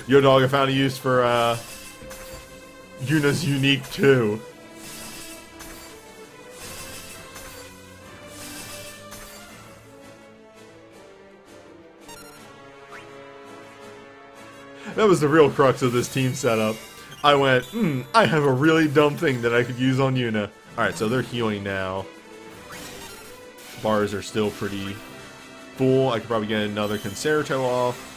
Yo, dog, I found a use for Yuna's unique too. That was the real crux of this team setup. I went, I have a really dumb thing that I could use on Yuna. Alright, so they're healing now. Bars are still pretty full. I could probably get another Concerto off.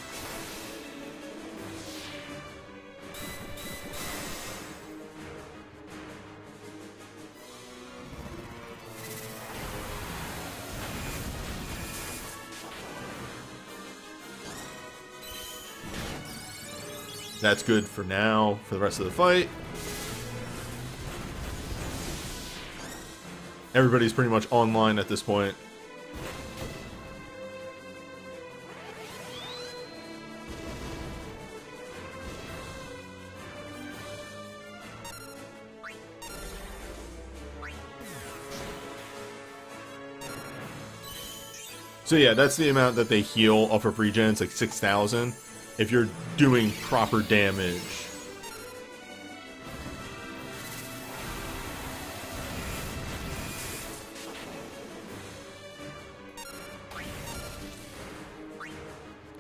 That's good for now, for the rest of the fight. Everybody's pretty much online at this point. So yeah, that's the amount that they heal off of regen. It's like 6,000. If you're doing proper damage.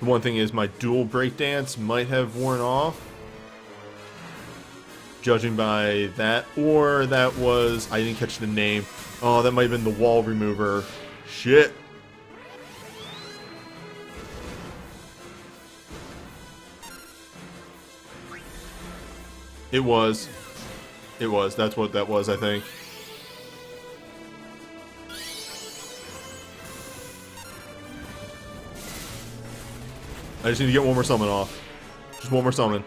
The one thing is my dual breakdance might have worn off. Judging by that. Or that was... I didn't catch the name. Oh, that might have been the wall remover. Shit. It was. That's what that was, I think. I just need to get one more summon off. Just one more summon.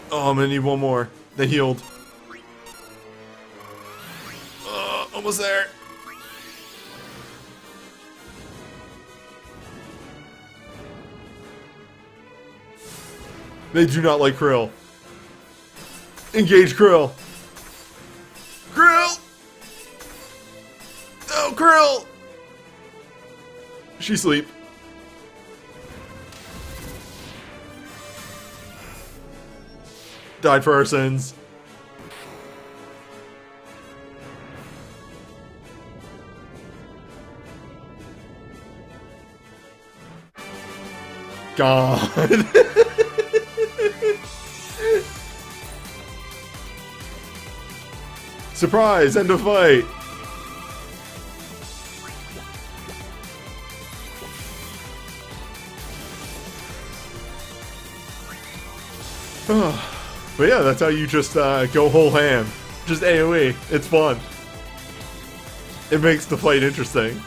Oh, I'm gonna need one more. They healed. Almost there. They do not like Krill. Engage Krill. Krill! Oh, Krill! She sleep. Died for our sins. God. Surprise! End of fight. But yeah, that's how you just go whole ham. Just AoE. It's fun. It makes the fight interesting.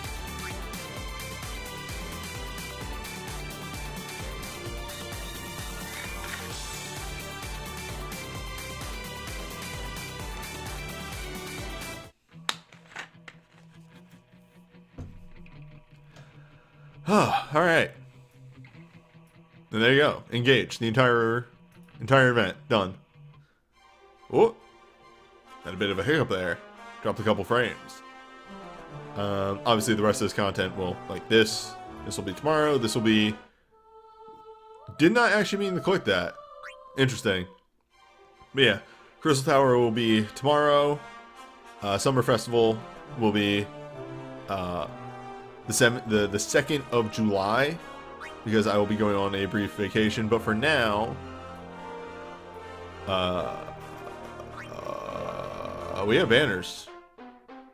Alright. And there you go. Engage. The entire event. Done. Oh. Had a bit of a hiccup there. Dropped a couple frames. Obviously the rest of this content will, like this. This will be tomorrow. This will be... Did not actually mean to click that. Interesting. But yeah. Crystal Tower will be tomorrow. Summer Festival will be... the 2nd of July, because I will be going on a brief vacation. But for now, we have banners.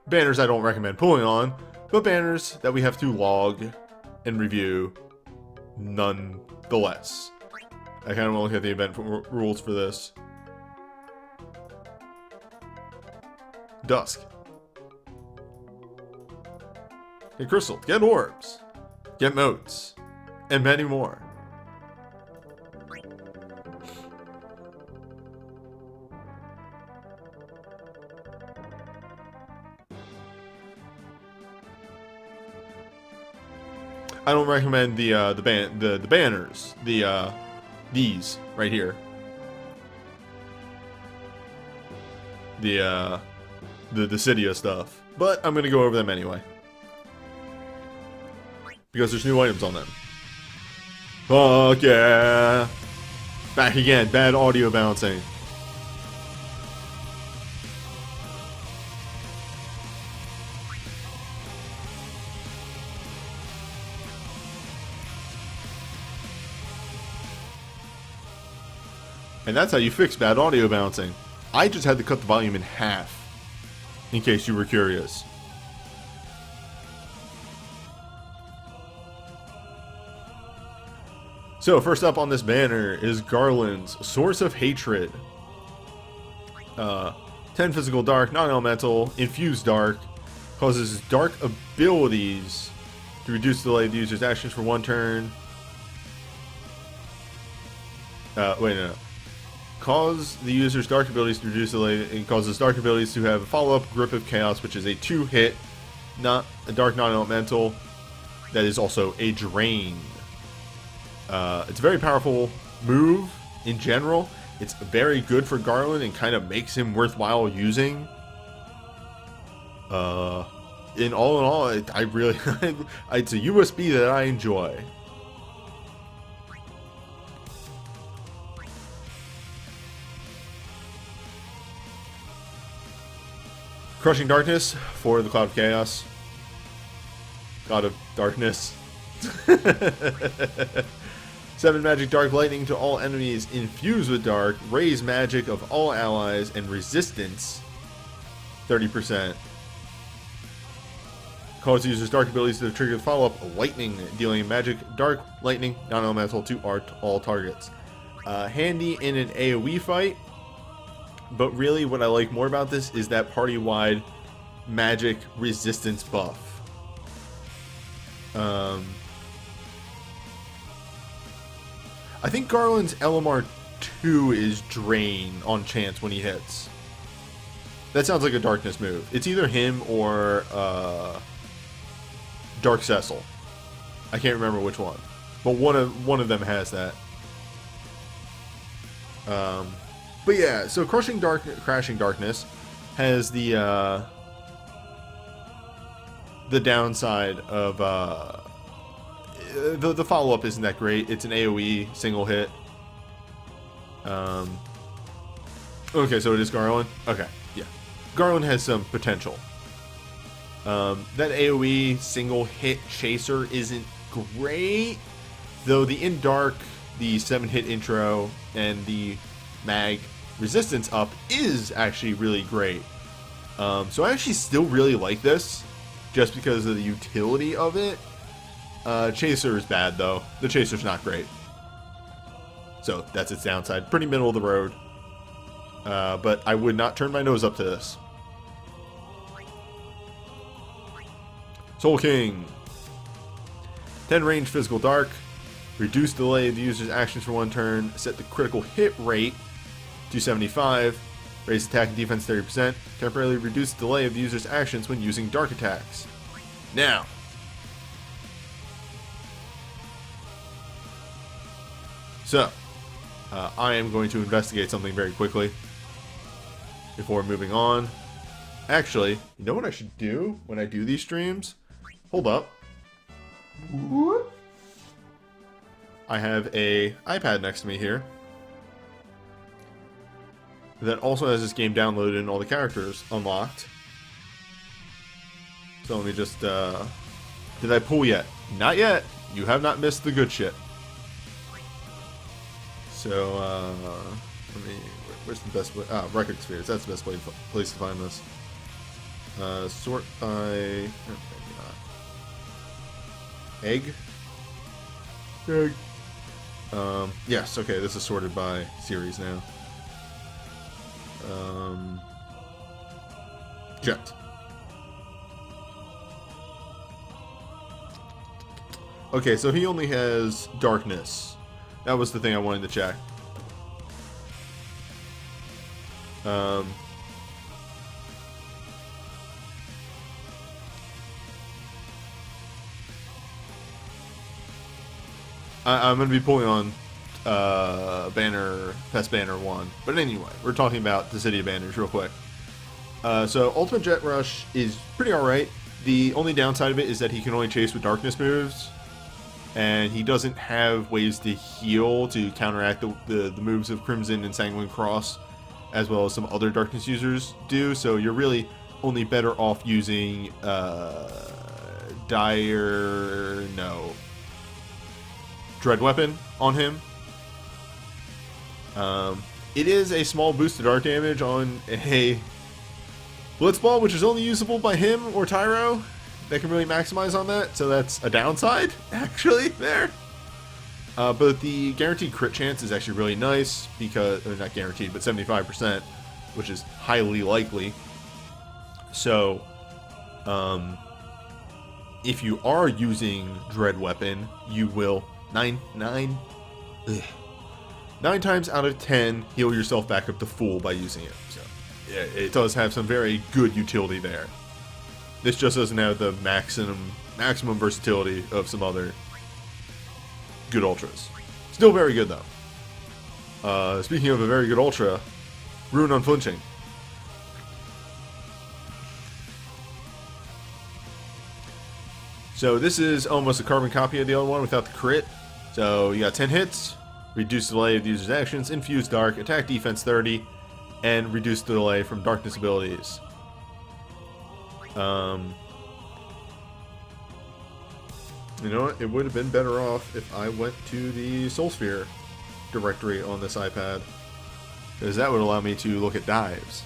Banners I don't recommend pulling on, but banners that we have to log and review nonetheless. I kind of want to look at the event rules for this. Dusk. Get crystal, get orbs, get motes, and many more. I don't recommend the banners, these right here. The Cydia stuff, but I'm gonna go over them anyway. Because there's new items on them. Fuck yeah! Back again, bad audio bouncing. And that's how you fix bad audio bouncing. I just had to cut the volume in half, in case you were curious. So, first up on this banner is Garland's Source of Hatred. 10 physical dark, non-elemental, infused dark. Causes dark abilities to reduce the delay of the user's actions for 1 turn. No. Cause the user's dark abilities to reduce the delay. It causes dark abilities to have a follow-up Grip of Chaos, which is a 2-hit, not a dark non-elemental. That is also a drain. It's a very powerful move in general. It's very good for Garland and kind of makes him worthwhile using. In all, I really, it's a USB that I enjoy. Crushing Darkness for the Cloud of Chaos. God of Darkness. 7 magic dark lightning to all enemies infused with dark. Raise magic of all allies and resistance 30%. Cause users dark abilities to trigger the follow-up lightning, dealing magic, dark, lightning, non-elemental to all targets. Handy in an AoE fight, but really what I like more about this is that party-wide magic resistance buff. I think Garland's LMR 2 is Drain on chance when he hits. That sounds like a darkness move. It's either him or Dark Cecil. I can't remember which one, but one of them has that. But yeah, so Crashing Darkness has the downside of the follow-up isn't that great. It's an AoE single hit. Okay, so it is Garland. Okay, yeah, Garland has some potential. That AoE single hit chaser isn't great, though the In Dark, the 7-hit intro, and the mag resistance up is actually really great. So I actually still really like this, just because of the utility of it. Chaser is bad though. The chaser's not great. So that's its downside. Pretty middle of the road. But I would not turn my nose up to this. Soul King. 10 range physical dark. Reduce delay of the user's actions for 1 turn. Set the critical hit rate to 75. Raise attack and defense 30%. Temporarily reduce the delay of the user's actions when using dark attacks. Now. So. I am going to investigate something very quickly before moving on. Actually, you know what I should do when I do these streams? Hold up. I have a iPad next to me here that also has this game downloaded and all the characters unlocked. So let me just, did I pull yet? Not yet. You have not missed the good shit. So, let me, where's the best way? Ah, record spheres. That's the best place to find this. Sort by, maybe not. Egg? Egg. Yes, okay, this is sorted by series now. Jet. Okay, so he only has darkness. That was the thing I wanted to check. I'm going to be pulling on Pest Banner 1. But anyway, we're talking about the City of Banners real quick. So Ultimate Jet Rush is pretty alright. The only downside of it is that he can only chase with darkness moves. And he doesn't have ways to heal to counteract the moves of Crimson and Sanguine Cross, as well as some other darkness users do. So you're really only better off using Dread Weapon on him. It is a small boost to dark damage on a Blitzball, which is only usable by him or Tyro. That can really maximize on that, so that's a downside, actually, there. But the guaranteed crit chance is actually really nice, because, or not guaranteed, but 75%, which is highly likely. So, if you are using Dread Weapon, you will 9 times out of 10 heal yourself back up to full by using it. So, yeah, it does have some very good utility there. This just doesn't have the maximum versatility of some other good ultras. Still very good though. Speaking of a very good ultra, Rune Unflinching. So this is almost a carbon copy of the other one without the crit. So you got 10 hits, reduce delay of the user's actions, infuse dark, attack defense 30, and reduce the delay from darkness abilities. You know what? It would have been better off if I went to the Soul Sphere directory on this iPad, because that would allow me to look at dives.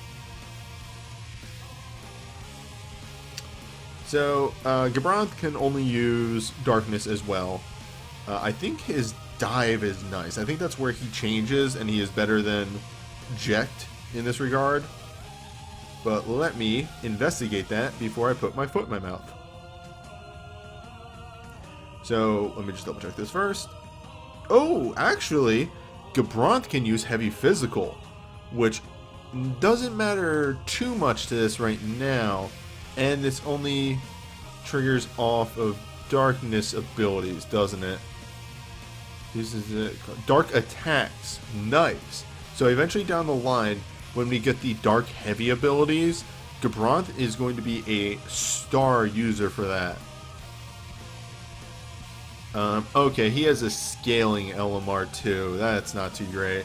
So, Gabranth can only use darkness as well. I think his dive is nice. I think that's where he changes, and he is better than Jekt in this regard. But let me investigate that before I put my foot in my mouth. So, let me just double check this first. Oh, actually, Gabranth can use heavy physical, which doesn't matter too much to this right now. And this only triggers off of darkness abilities, doesn't it? This is it. Dark attacks. Nice. So eventually down the line, when we get the dark heavy abilities, Gabranth is going to be a star user for that. Okay, he has a scaling LMR too. That's not too great.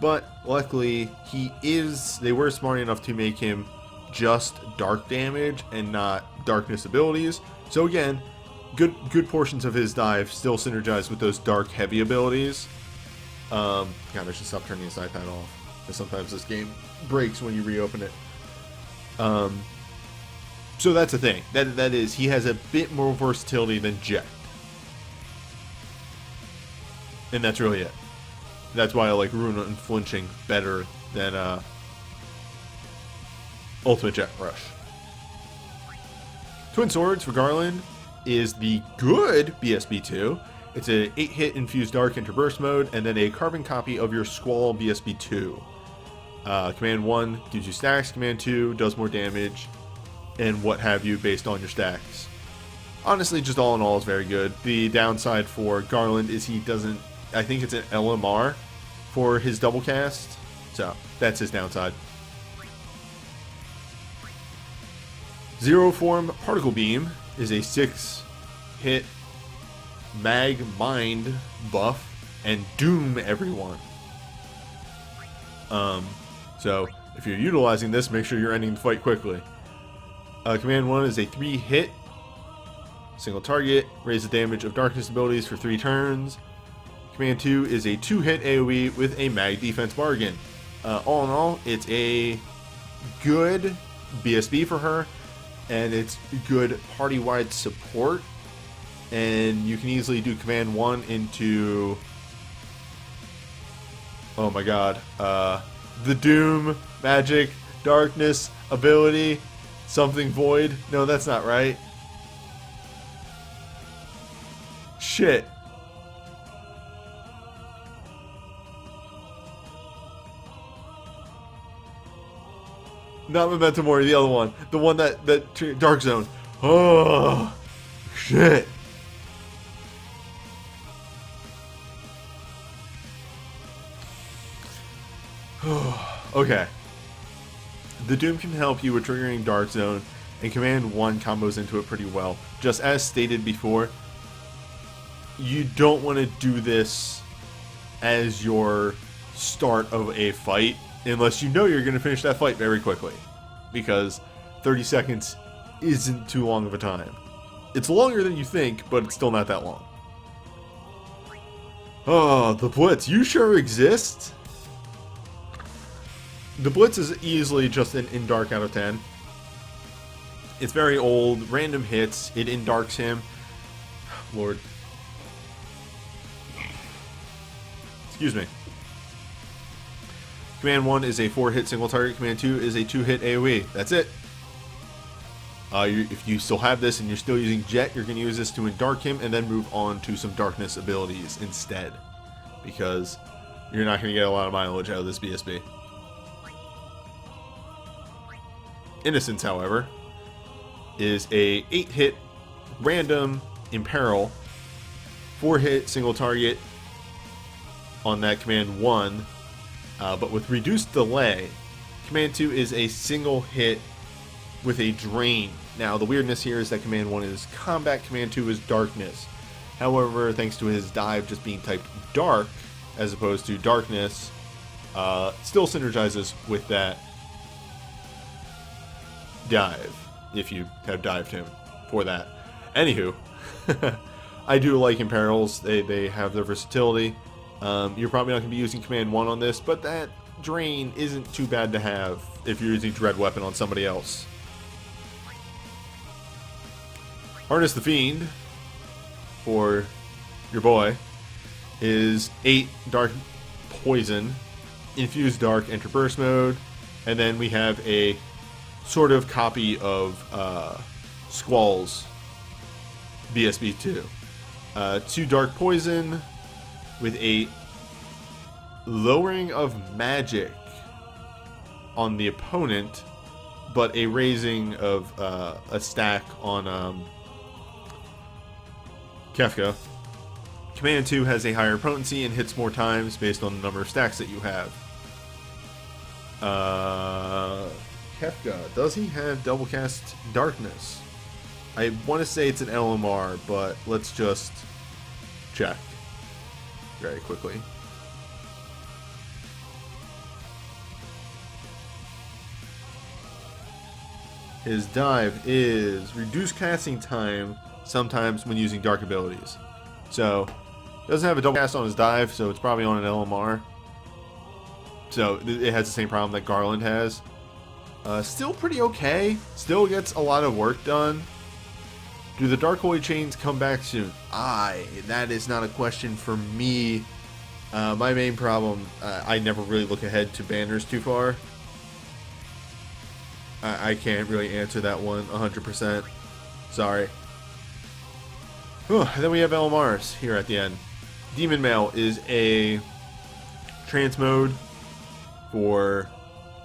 But luckily, they were smart enough to make him just dark damage and not darkness abilities. So again, good portions of his dive still synergize with those dark heavy abilities. God, I should stop turning this iPad off, because sometimes this game breaks when you reopen it. So that's the thing. That is, he has a bit more versatility than Jekt. And that's really it. That's why I like Runa and Flinching better than Ultimate Jet Rush. Twin Swords for Garland is the good BSB2. It's a 8-hit infused dark into burst mode, and then a carbon copy of your Squall BSB2. Command 1 gives you stacks, Command 2 does more damage, and what have you based on your stacks. Honestly, just all in all is very good. The downside for Garland is he doesn't, I think it's an LMR for his double cast, so that's his downside. Zero Form Particle Beam is a 6-hit mag mind buff and doom everyone. So if you're utilizing this, make sure you're ending the fight quickly. Command 1 is a 3-hit single target, raise the damage of darkness abilities for 3 turns. Command 2 is a 2-hit AoE with a mag defense bargain. All in all, it's a good BSB for her, and it's good party-wide support. And you can easily do Command 1 into, oh my god, the Doom, Magic, Darkness, Ability, something Void. No, that's not right. Shit. Not Memento Mori, the other one. The one that Dark Zone. Oh, shit. Okay. The Doom can help you with triggering Dark Zone, and Command 1 combos into it pretty well. Just as stated before, you don't want to do this as your start of a fight unless you know you're going to finish that fight very quickly, because 30 seconds isn't too long of a time. It's longer than you think, but it's still not that long. Oh, the Blitz. You sure exist? The Blitz is easily just an in-dark out of 10. It's very old, random hits, it in-darks him. Lord. Excuse me. Command 1 is a 4-hit single target, Command 2 is a 2-hit AoE. That's it. If you still have this and you're still using Jet, you're going to use this to in-dark him and then move on to some darkness abilities instead, because you're not going to get a lot of mileage out of this BSB. Innocence, however, is a 8-hit random Imperil, 4-hit single target on that Command 1, but with reduced delay. Command 2 is a single hit with a drain. Now, the weirdness here is that Command 1 is combat, Command 2 is darkness. However, thanks to his dive just being typed dark as opposed to darkness, still synergizes with that dive, if you have dived him for that. Anywho, I do like Imperils. They have their versatility. You're probably not going to be using Command 1 on this, but that drain isn't too bad to have if you're using Dread Weapon on somebody else. Harness the Fiend for your boy is 8 Dark Poison, Infuse Dark, enter Burst Mode, and then we have a sort of copy of Squall's BSB 2. 2 Dark Poison with a lowering of magic on the opponent, but a raising of a stack on Kefka. Command 2 has a higher potency and hits more times based on the number of stacks that you have. Kefka, does he have double cast Darkness? I want to say it's an LMR, but let's just check very quickly. His dive is reduced casting time sometimes when using dark abilities. So, doesn't have a double cast on his dive, so it's probably on an LMR. So, it has the same problem that Garland has. Still pretty okay. Still gets a lot of work done. Do the Dark Holy Chains come back soon? That is not a question for me. My main problem, I never really look ahead to banners too far. I can't really answer that one 100%. Sorry. Then we have LMRs here at the end. Demon Mail is a trance mode for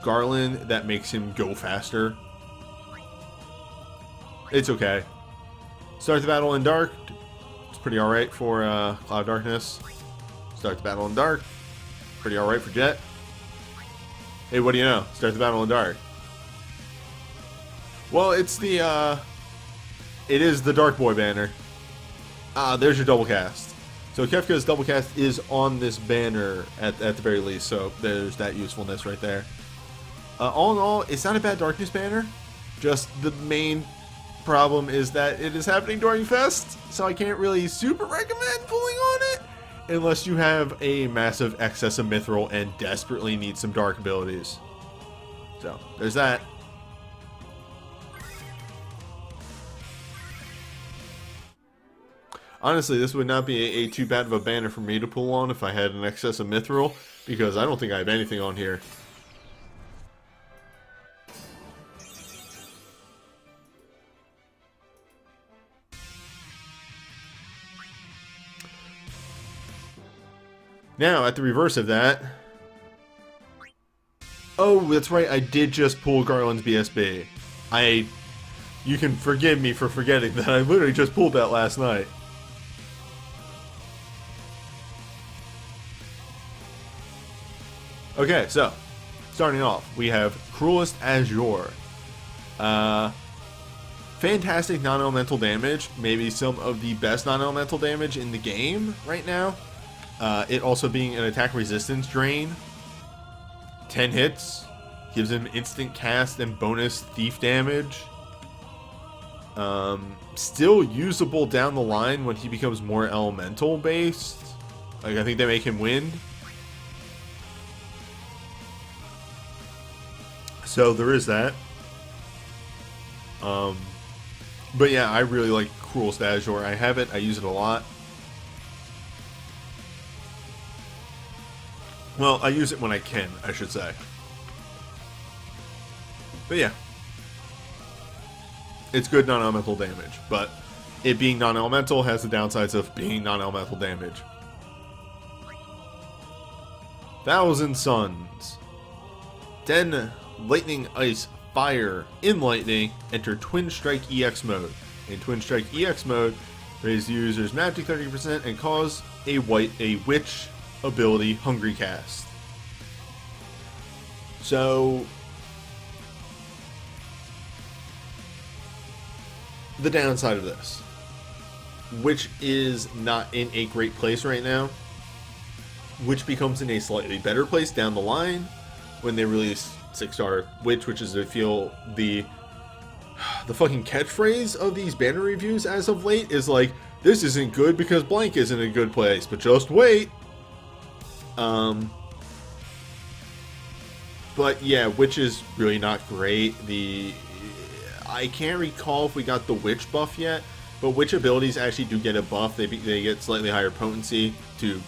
Garland that makes him go faster. It's okay. Start the battle in dark. It's pretty alright for Cloud Darkness. Start the battle in dark. Pretty alright for Jet. Hey, what do you know? Start the battle in dark. Well, it's the, it is the Dark Boy banner. There's your double cast. So Kefka's double cast is on this banner at the very least, so there's that usefulness right there. All in all, it's not a bad Darkness banner. Just the main problem is that it is happening during Fest, so I can't really super recommend pulling on it unless you have a massive excess of Mithril and desperately need some dark abilities. So, there's that. Honestly, this would not be a too bad of a banner for me to pull on if I had an excess of Mithril, because I don't think I have anything on here. Now, at the reverse of that... Oh, that's right, I did just pull Garland's BSB. You can forgive me for forgetting that I literally just pulled that last night. Okay, so, starting off, we have Cruelest Azure. Fantastic non-elemental damage, maybe some of the best non-elemental damage in the game right now. It also being an attack resistance drain. 10 hits, gives him instant cast and bonus thief damage. Still usable down the line when he becomes more elemental based. Like, I think they make him wind. So there is that. But yeah, I really like Cruelest Azure. I have it. I use it a lot. Well, I use it when I can, I should say. But yeah. It's good non-elemental damage, but it being non-elemental has the downsides of being non-elemental damage. Thousand Suns. 10 Lightning, Ice, Fire, in Lightning, enter Twin Strike EX mode. In Twin Strike EX mode, raise the user's magic 30% and cause a witch ability Hungry Cast. So, the downside of this, which is not in a great place right now, which becomes in a slightly better place down the line when they release 6-star Witch, which is, I feel, the fucking catchphrase of these banner reviews as of late is like, this isn't good because blank isn't a good place, but just wait. But yeah, Witch is really not great. I can't recall if we got the Witch buff yet, But which abilities actually do get a buff? They get slightly higher potency to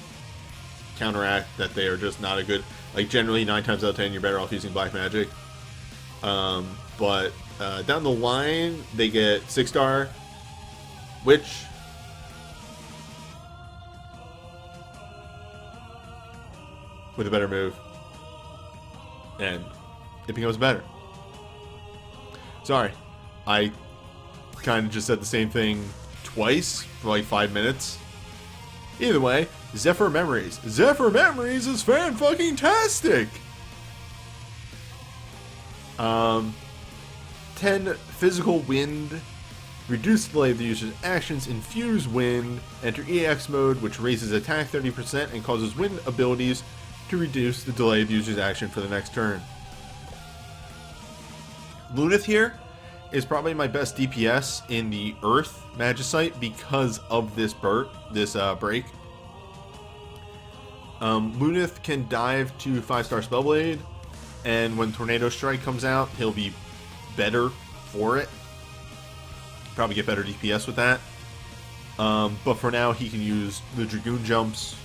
counteract that they are just not a good... Like, generally, 9 times out of 10, you're better off using black magic. But down the line, they get 6-star, which... with a better move. And it becomes better. Sorry. I kind of just said the same thing twice for like 5 minutes. Either way, Zephyr Memories. Zephyr Memories is fan-fucking-tastic! 10 Physical Wind. Reduce the delay of the user's actions. Infuse Wind. Enter EX mode, which raises attack 30% and causes wind abilities to reduce the delay of the user's action for the next turn. Lunith here is probably my best DPS in the Earth Magicite because of this break. Lunith can dive to 5-star Spellblade, and when Tornado Strike comes out, he'll be better for it. Probably get better DPS with that. But for now, he can use the Dragoon jumps.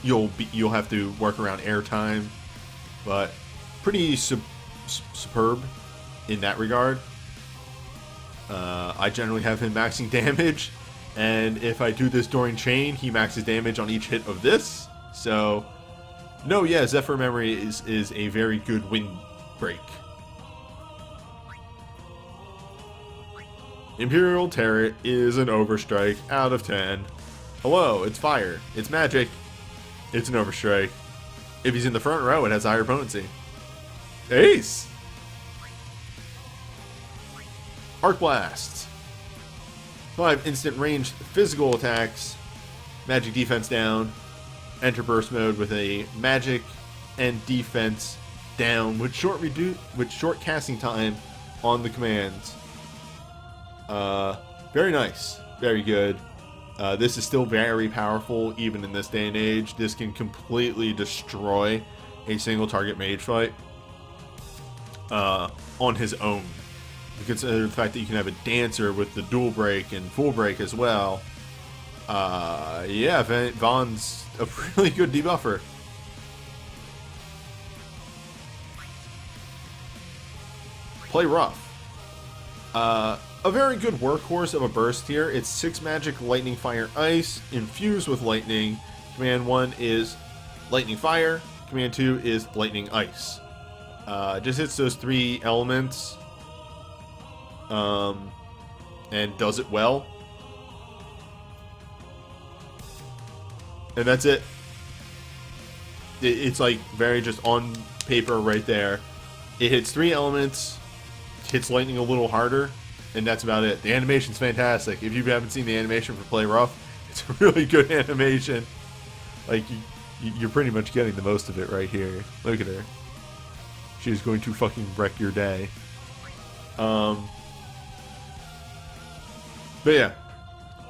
You'll have to work around airtime, but pretty superb in that regard. I generally have him maxing damage, and if I do this during chain, he maxes damage on each hit of this. So, no, yeah, Zephyr Memory is a very good wind break. Imperial Turret is an overstrike out of 10. Hello, it's fire. It's magic. It's an overstrike. If he's in the front row, it has higher potency. Ace! Arc Blast. 5 instant ranged physical attacks. Magic defense down. Enter burst mode with a magic and defense down with short casting time on the commands. Very nice. Very good. This is still very powerful even in this day and age. This can completely destroy a single target mage fight on his own. You consider the fact that you can have a dancer with the dual break and full break as well. Yeah, Vaughn's a really good debuffer. Play rough. A very good workhorse of a burst here. It's 6 magic, lightning, fire, ice, infused with lightning. Command 1 is lightning, fire. Command 2 is lightning, ice. Just hits those 3 elements. And does it well. And that's it. It's like very just on paper right there. It hits 3 elements, hits lightning a little harder, and that's about it. The animation's fantastic. If you haven't seen the animation for Play Rough, it's a really good animation. Like, you're pretty much getting the most of it right here. Look at her. She is going to fucking wreck your day. But yeah,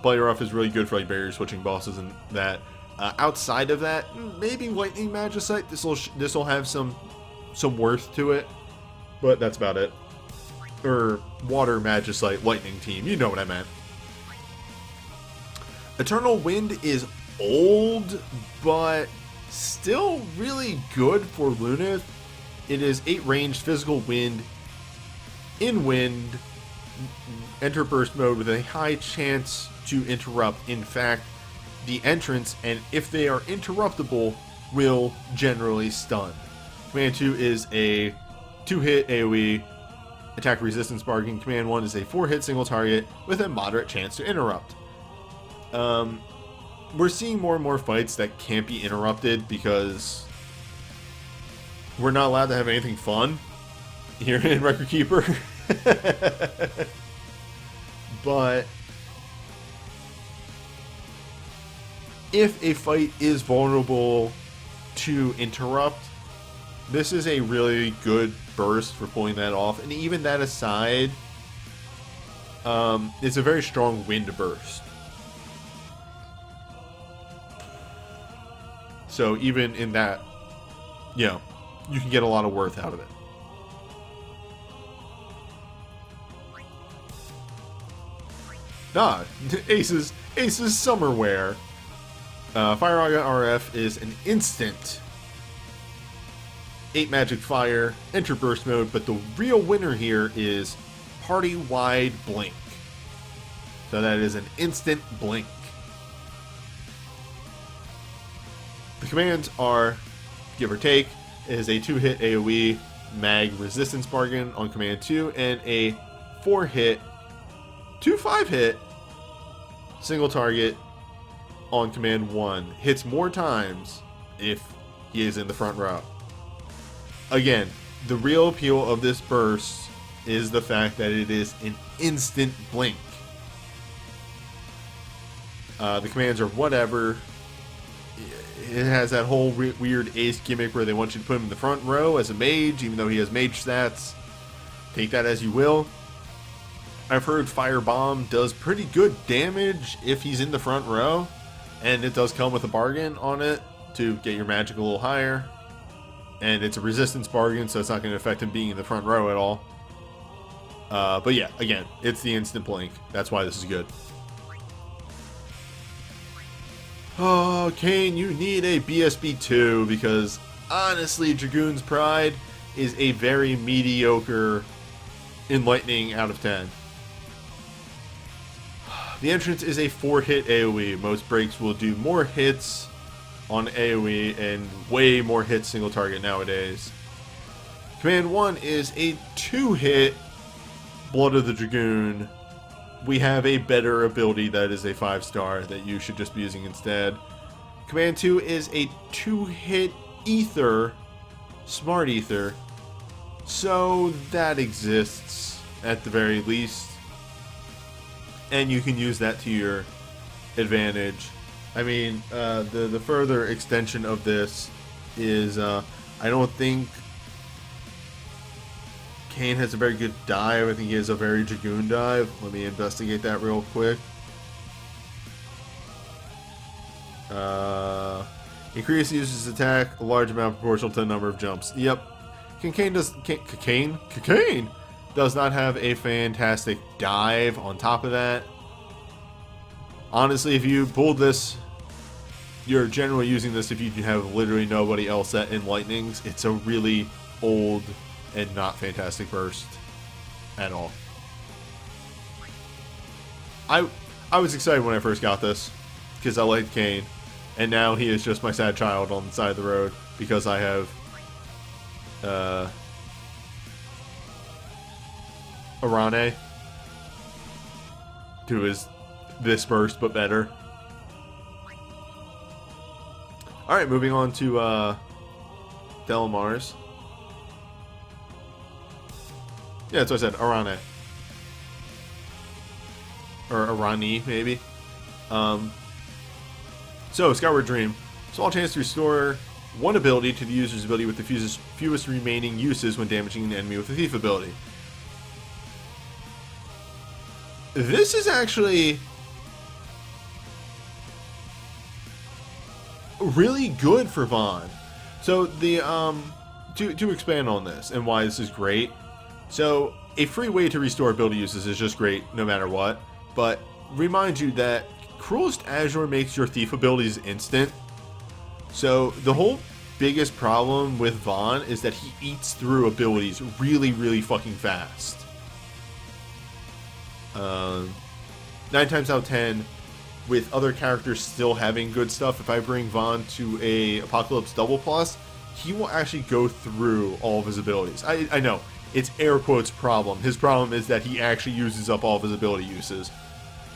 Play Rough is really good for like barrier switching bosses and that. Outside of that, maybe Lightning Magicite. This will have some worth to it, but that's about it. Or Water Magicite Lightning Team. You know what I meant. Eternal Wind is old, but still really good for Lunith. It is 8 ranged physical wind. In wind, enter burst mode with a high chance to interrupt. In fact, the entrance, and if they are interruptible, will generally stun. Command 2 is a 2-hit AoE attack resistance bargain. Command 1 is a 4-hit single target with a moderate chance to interrupt. We're seeing more and more fights that can't be interrupted because we're not allowed to have anything fun here in Record Keeper. But if a fight is vulnerable to interrupt, this is a really good burst for pulling that off. And even that aside, it's a very strong wind burst. So even in that, you know, you can get a lot of worth out of it. Nah, Ace's summer wear. Fire Raga RF is an instant 8 magic fire, enter burst mode, but the real winner here is party wide blink. So that is an instant blink. The commands are, give or take, is a 2-hit AoE mag resistance bargain on command 2 and a 4-hit, 5-hit single target on command 1. Hits more times if he is in the front row. Again, the real appeal of this burst is the fact that it is an instant blink. The commands are whatever. It has that whole weird ace gimmick where they want you to put him in the front row as a mage, even though he has mage stats. Take that as you will. I've heard Fire Bomb does pretty good damage if he's in the front row, and it does come with a bargain on it to get your magic a little higher. And it's a resistance bargain, so it's not going to affect him being in the front row at all. But yeah, again, it's the instant blink. That's why this is good. Oh, Kane, you need a BSB 2 because honestly, Dragoon's Pride is a very mediocre Enlightening out of 10. The entrance is a 4-hit AoE. Most breaks will do more hits on AoE and way more hits single target nowadays. Command 1 is a 2-hit Blood of the Dragoon. We have a better ability that is a 5-star that you should just be using instead. Command 2 is a 2-hit Ether, Smart Ether. So that exists at the very least. And you can use that to your advantage. I mean, the further extension of this is, I don't think Kane has a very good dive. I think he has a very Dragoon dive. Let me investigate that real quick. Increase the user's attack a large amount proportional to the number of jumps. Yep. Kane does not have a fantastic dive on top of that. Honestly, if you pulled this, you're generally using this if you have literally nobody else at Enlightenings. It's a really old and not fantastic burst at all. I was excited when I first got this because I liked Kane, and now he is just my sad child on the side of the road because I have Arane, who is this burst but better. Alright, moving on to Delamars. Yeah, that's what I said, Arane. Or Arani, maybe. So, Skyward Dream. Small chance to restore one ability to the user's ability with the fewest remaining uses when damaging an enemy with a Thief ability. This is actually really good for Vaughn. So the to expand on this and why this is great. So a free way to restore ability uses is just great no matter what. But remind you that Cruelest Azure makes your Thief abilities instant. So the whole biggest problem with Vaughn is that he eats through abilities really, really fucking fast. 9 times out of 10, with other characters still having good stuff, if I bring Vaughn to a Apocalypse Double Plus, he will actually go through all of his abilities. I know, it's air quotes problem. His problem is that he actually uses up all of his ability uses.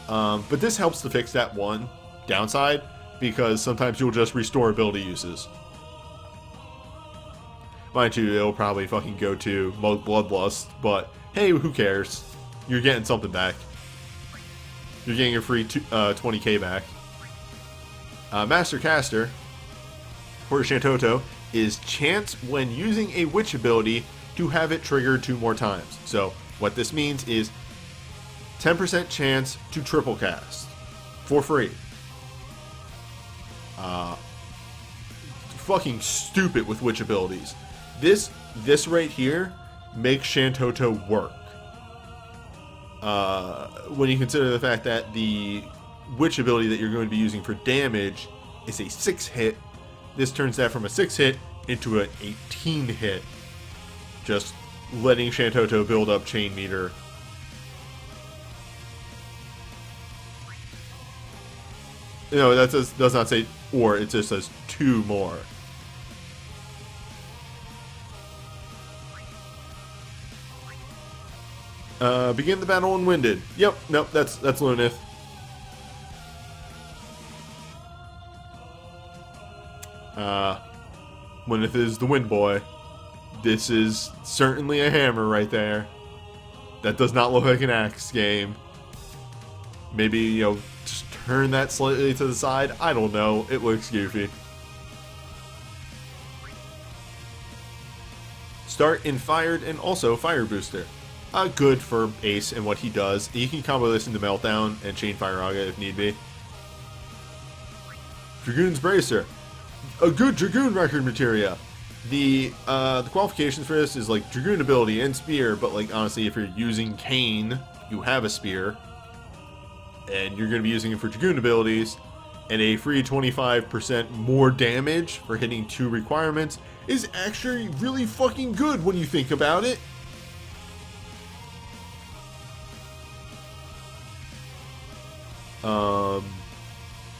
But this helps to fix that one downside, because sometimes you'll just restore ability uses. Mind you, it'll probably fucking go to Bloodlust, but hey, who cares? You're getting something back. You're getting your free 20k back. Master Caster for Shantoto is chance when using a witch ability to have it triggered 2 more times. So what this means is 10% chance to triple cast for free. Fucking stupid with witch abilities. This right here makes Shantoto work. when you consider the fact that the witch ability that you're going to be using for damage is a 6 hit, this turns that from a 6 hit into an 18 hit. Just letting Shantoto build up chain meter. No, that does not say or, it just says 2 more. Begin the battle unwinded. Yep, nope, that's Lunith. Lunith is the wind boy. This is certainly a hammer right there. That does not look like an axe game. Maybe, you know, just turn that slightly to the side. I don't know. It looks goofy. Start in fired and also fire booster. Good for Ace and what he does. You can combo this into Meltdown and Chain Fire Aga if need be. Dragoon's Bracer. A good Dragoon record materia. The qualifications for this is like Dragoon ability and Spear, but like honestly, if you're using Kane, you have a Spear. And you're going to be using it for Dragoon abilities. And a free 25% more damage for hitting 2 requirements is actually really fucking good when you think about it.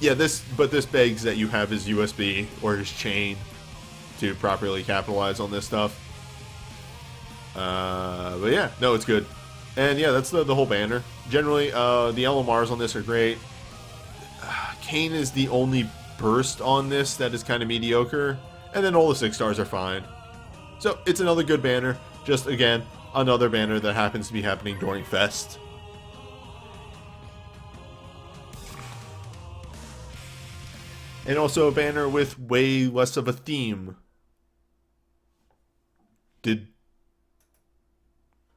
Yeah, this begs that you have his USB or his chain to properly capitalize on this stuff. But yeah, no, it's good. And yeah, that's the whole banner. Generally, the LMRs on this are great. Kane is the only burst on this that is kind of mediocre. And then all the 6 stars are fine. So, it's another good banner. Just, again, another banner that happens to be happening during Fest. And also a banner with way less of a theme.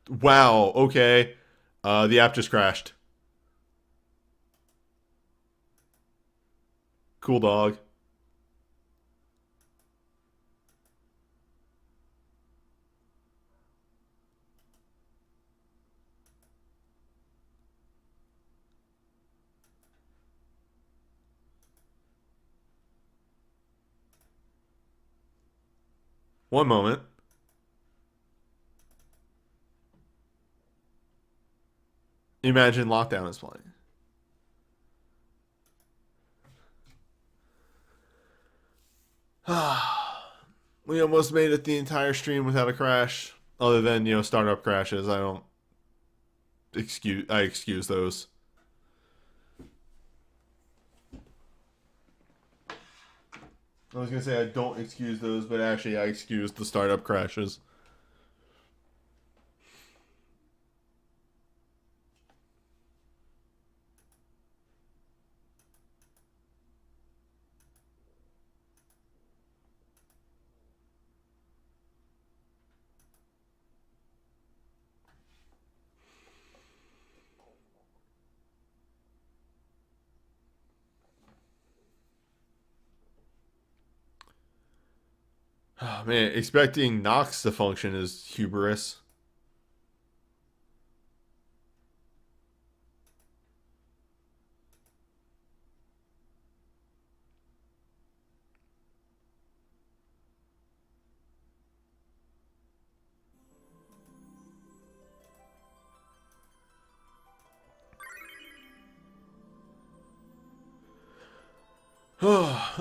Wow, okay. The app just crashed. Cool dog. One moment. Imagine Lockdown is playing. We almost made it the entire stream without a crash. Other than, you know, startup crashes. I excuse those. I was gonna say I don't excuse those, but actually I excuse the startup crashes. Oh, man, expecting Nox to function is hubris.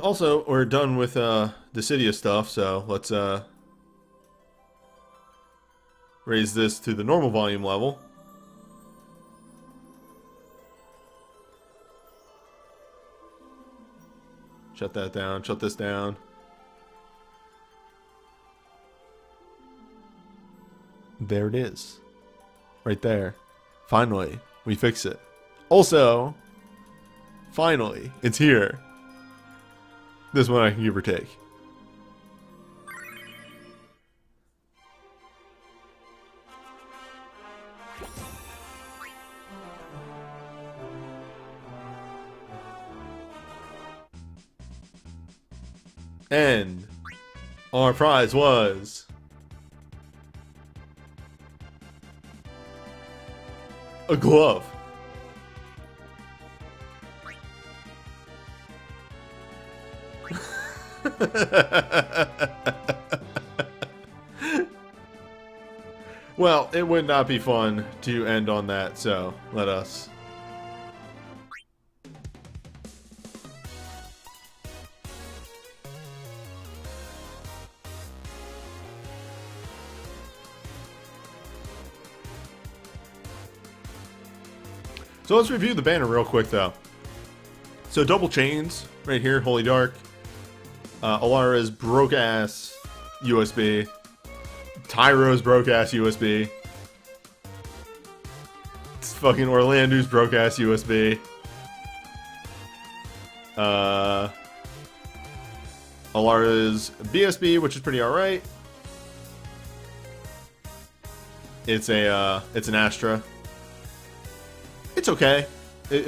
Also, we're done with Dissidia stuff, so let's raise this to the normal volume level. Shut that down, shut this down. There it is. Right there. Finally, we fix it. Also, finally, it's here. This one I can give or take. And our prize was A glove. Well, it would not be fun to end on that, so let us. So let's review the banner real quick, though. So double chains right here, Holy Dark. Alara's broke-ass USB. Tyro's broke-ass USB. It's fucking Orlando's broke-ass USB. Alara's BSB, which is pretty alright. It's an Astra. It's okay.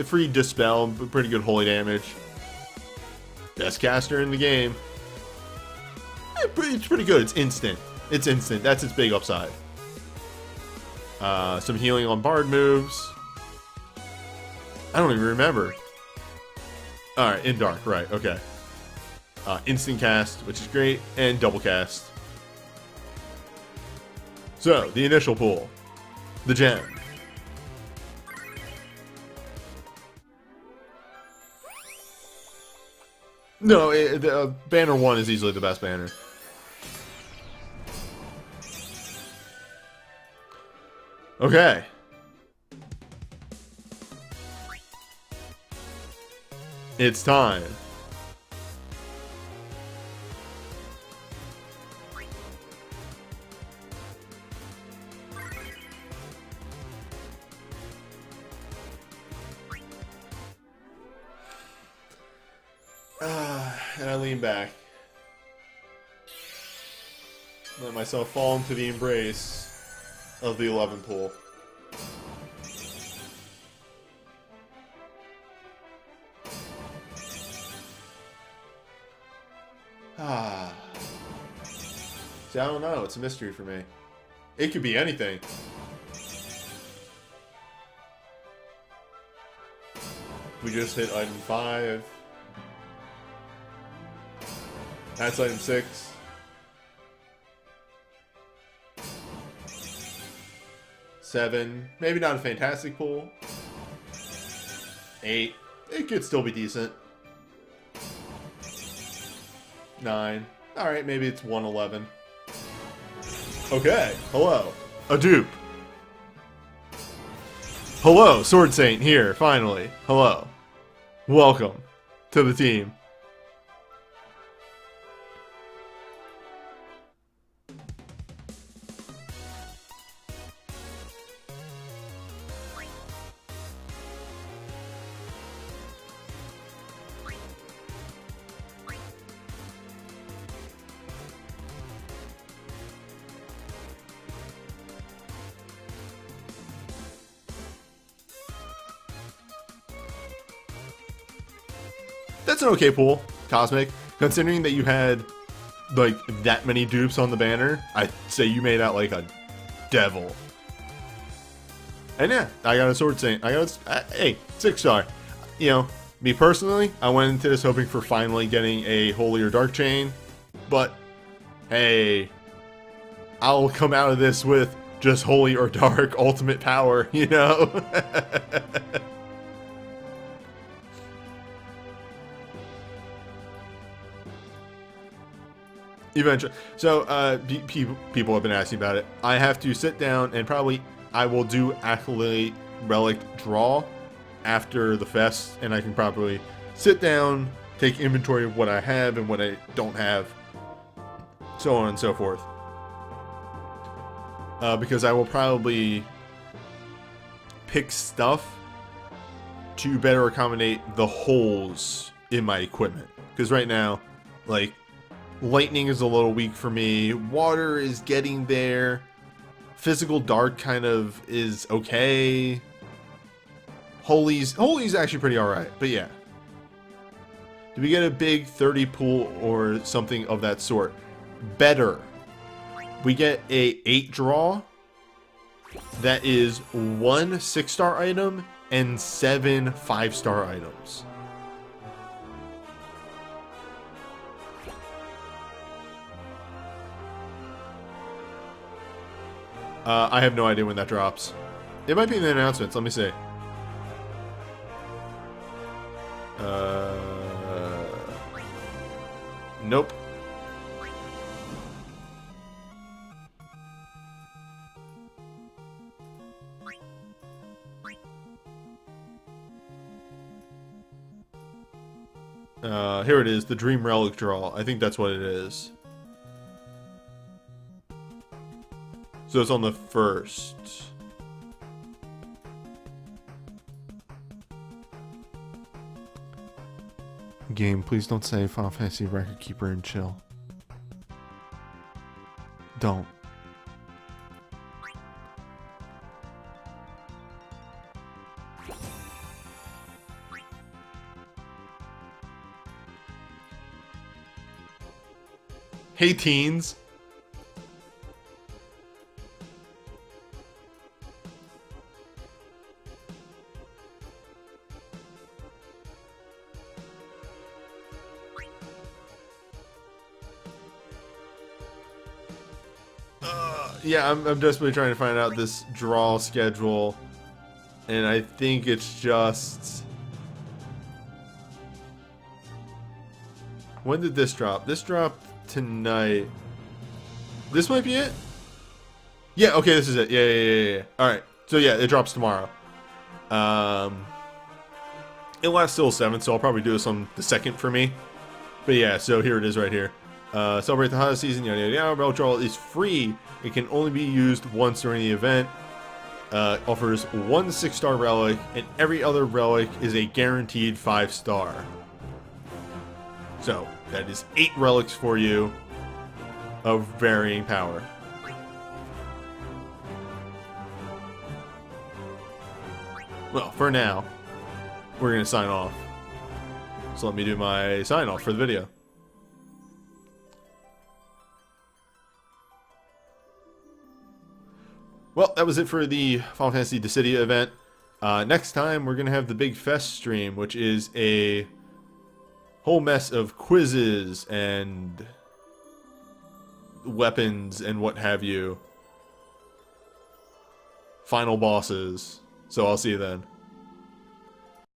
Free Dispel, but pretty good holy damage. Best caster in the game. It's pretty good. It's instant. It's instant. That's its big upside. Some healing on Bard moves. I don't even remember. Alright, in Dark. Right, okay. Instant cast, which is great. And double cast. So, the initial pool. The gem. No, banner 1 is easily the best banner. Okay. It's time. And I lean back. Let myself fall into the embrace of the 11 pool. See, I don't know. It's a mystery for me. It could be anything. We just hit item 5. That's item 6. 7. Maybe not a fantastic pool. 8. It could still be decent. 9. Alright, maybe it's 111. Okay, hello. A dupe. Hello, Sword Saint here, finally. Hello. Welcome to the team. That's an okay pool, Cosmic. Considering that you had, like, that many dupes on the banner, I'd say you made out like a devil. And yeah, I got a Sword Saint. Hey, 6-star. You know, me personally, I went into this hoping for finally getting a Holy or Dark Chain. But, hey, I'll come out of this with just Holy or Dark ultimate power, you know? Eventually. So, people have been asking about it. I have to sit down and probably I will do Acolyte Relic draw after the fest, and I can probably sit down, take inventory of what I have and what I don't have, so on and so forth. Because I will probably pick stuff to better accommodate the holes in my equipment. Because right now, like, lightning is a little weak for me. Water is getting there. Physical dark kind of is okay. Holy's actually pretty alright, but yeah. Do we get a big 30 pool or something of that sort? Better. We get a 8 draw. that is 1 6-star item and 7 5-star items. I have no idea when that drops. It might be in the announcements. Let me see. Nope. Here it is, the Dream Relic draw. I think that's what it is. So it's on the 1st. Game, please don't say Final Fantasy Record Keeper and chill. Don't. Hey teens. Yeah, I'm desperately trying to find out this draw schedule, and I think it's just... When did this drop? This dropped tonight. This might be it? Yeah, okay, this is it. Yeah. Alright, so yeah, it drops tomorrow. It lasts till 7th, so I'll probably do this on the 2nd for me. But yeah, so here it is right here. Celebrate the holiday season, yada yada yada. Relic Draw is free. It can only be used once during the event. Offers 1 6-star relic, and every other relic is a guaranteed 5-star. So, that is 8 relics for you of varying power. Well, for now, we're going to sign off. So let me do my sign off for the video. Well, that was it for the Final Fantasy Dissidia event. Next time, we're going to have the Big Fest stream, which is a whole mess of quizzes and weapons and what have you. Final bosses. So I'll see you then.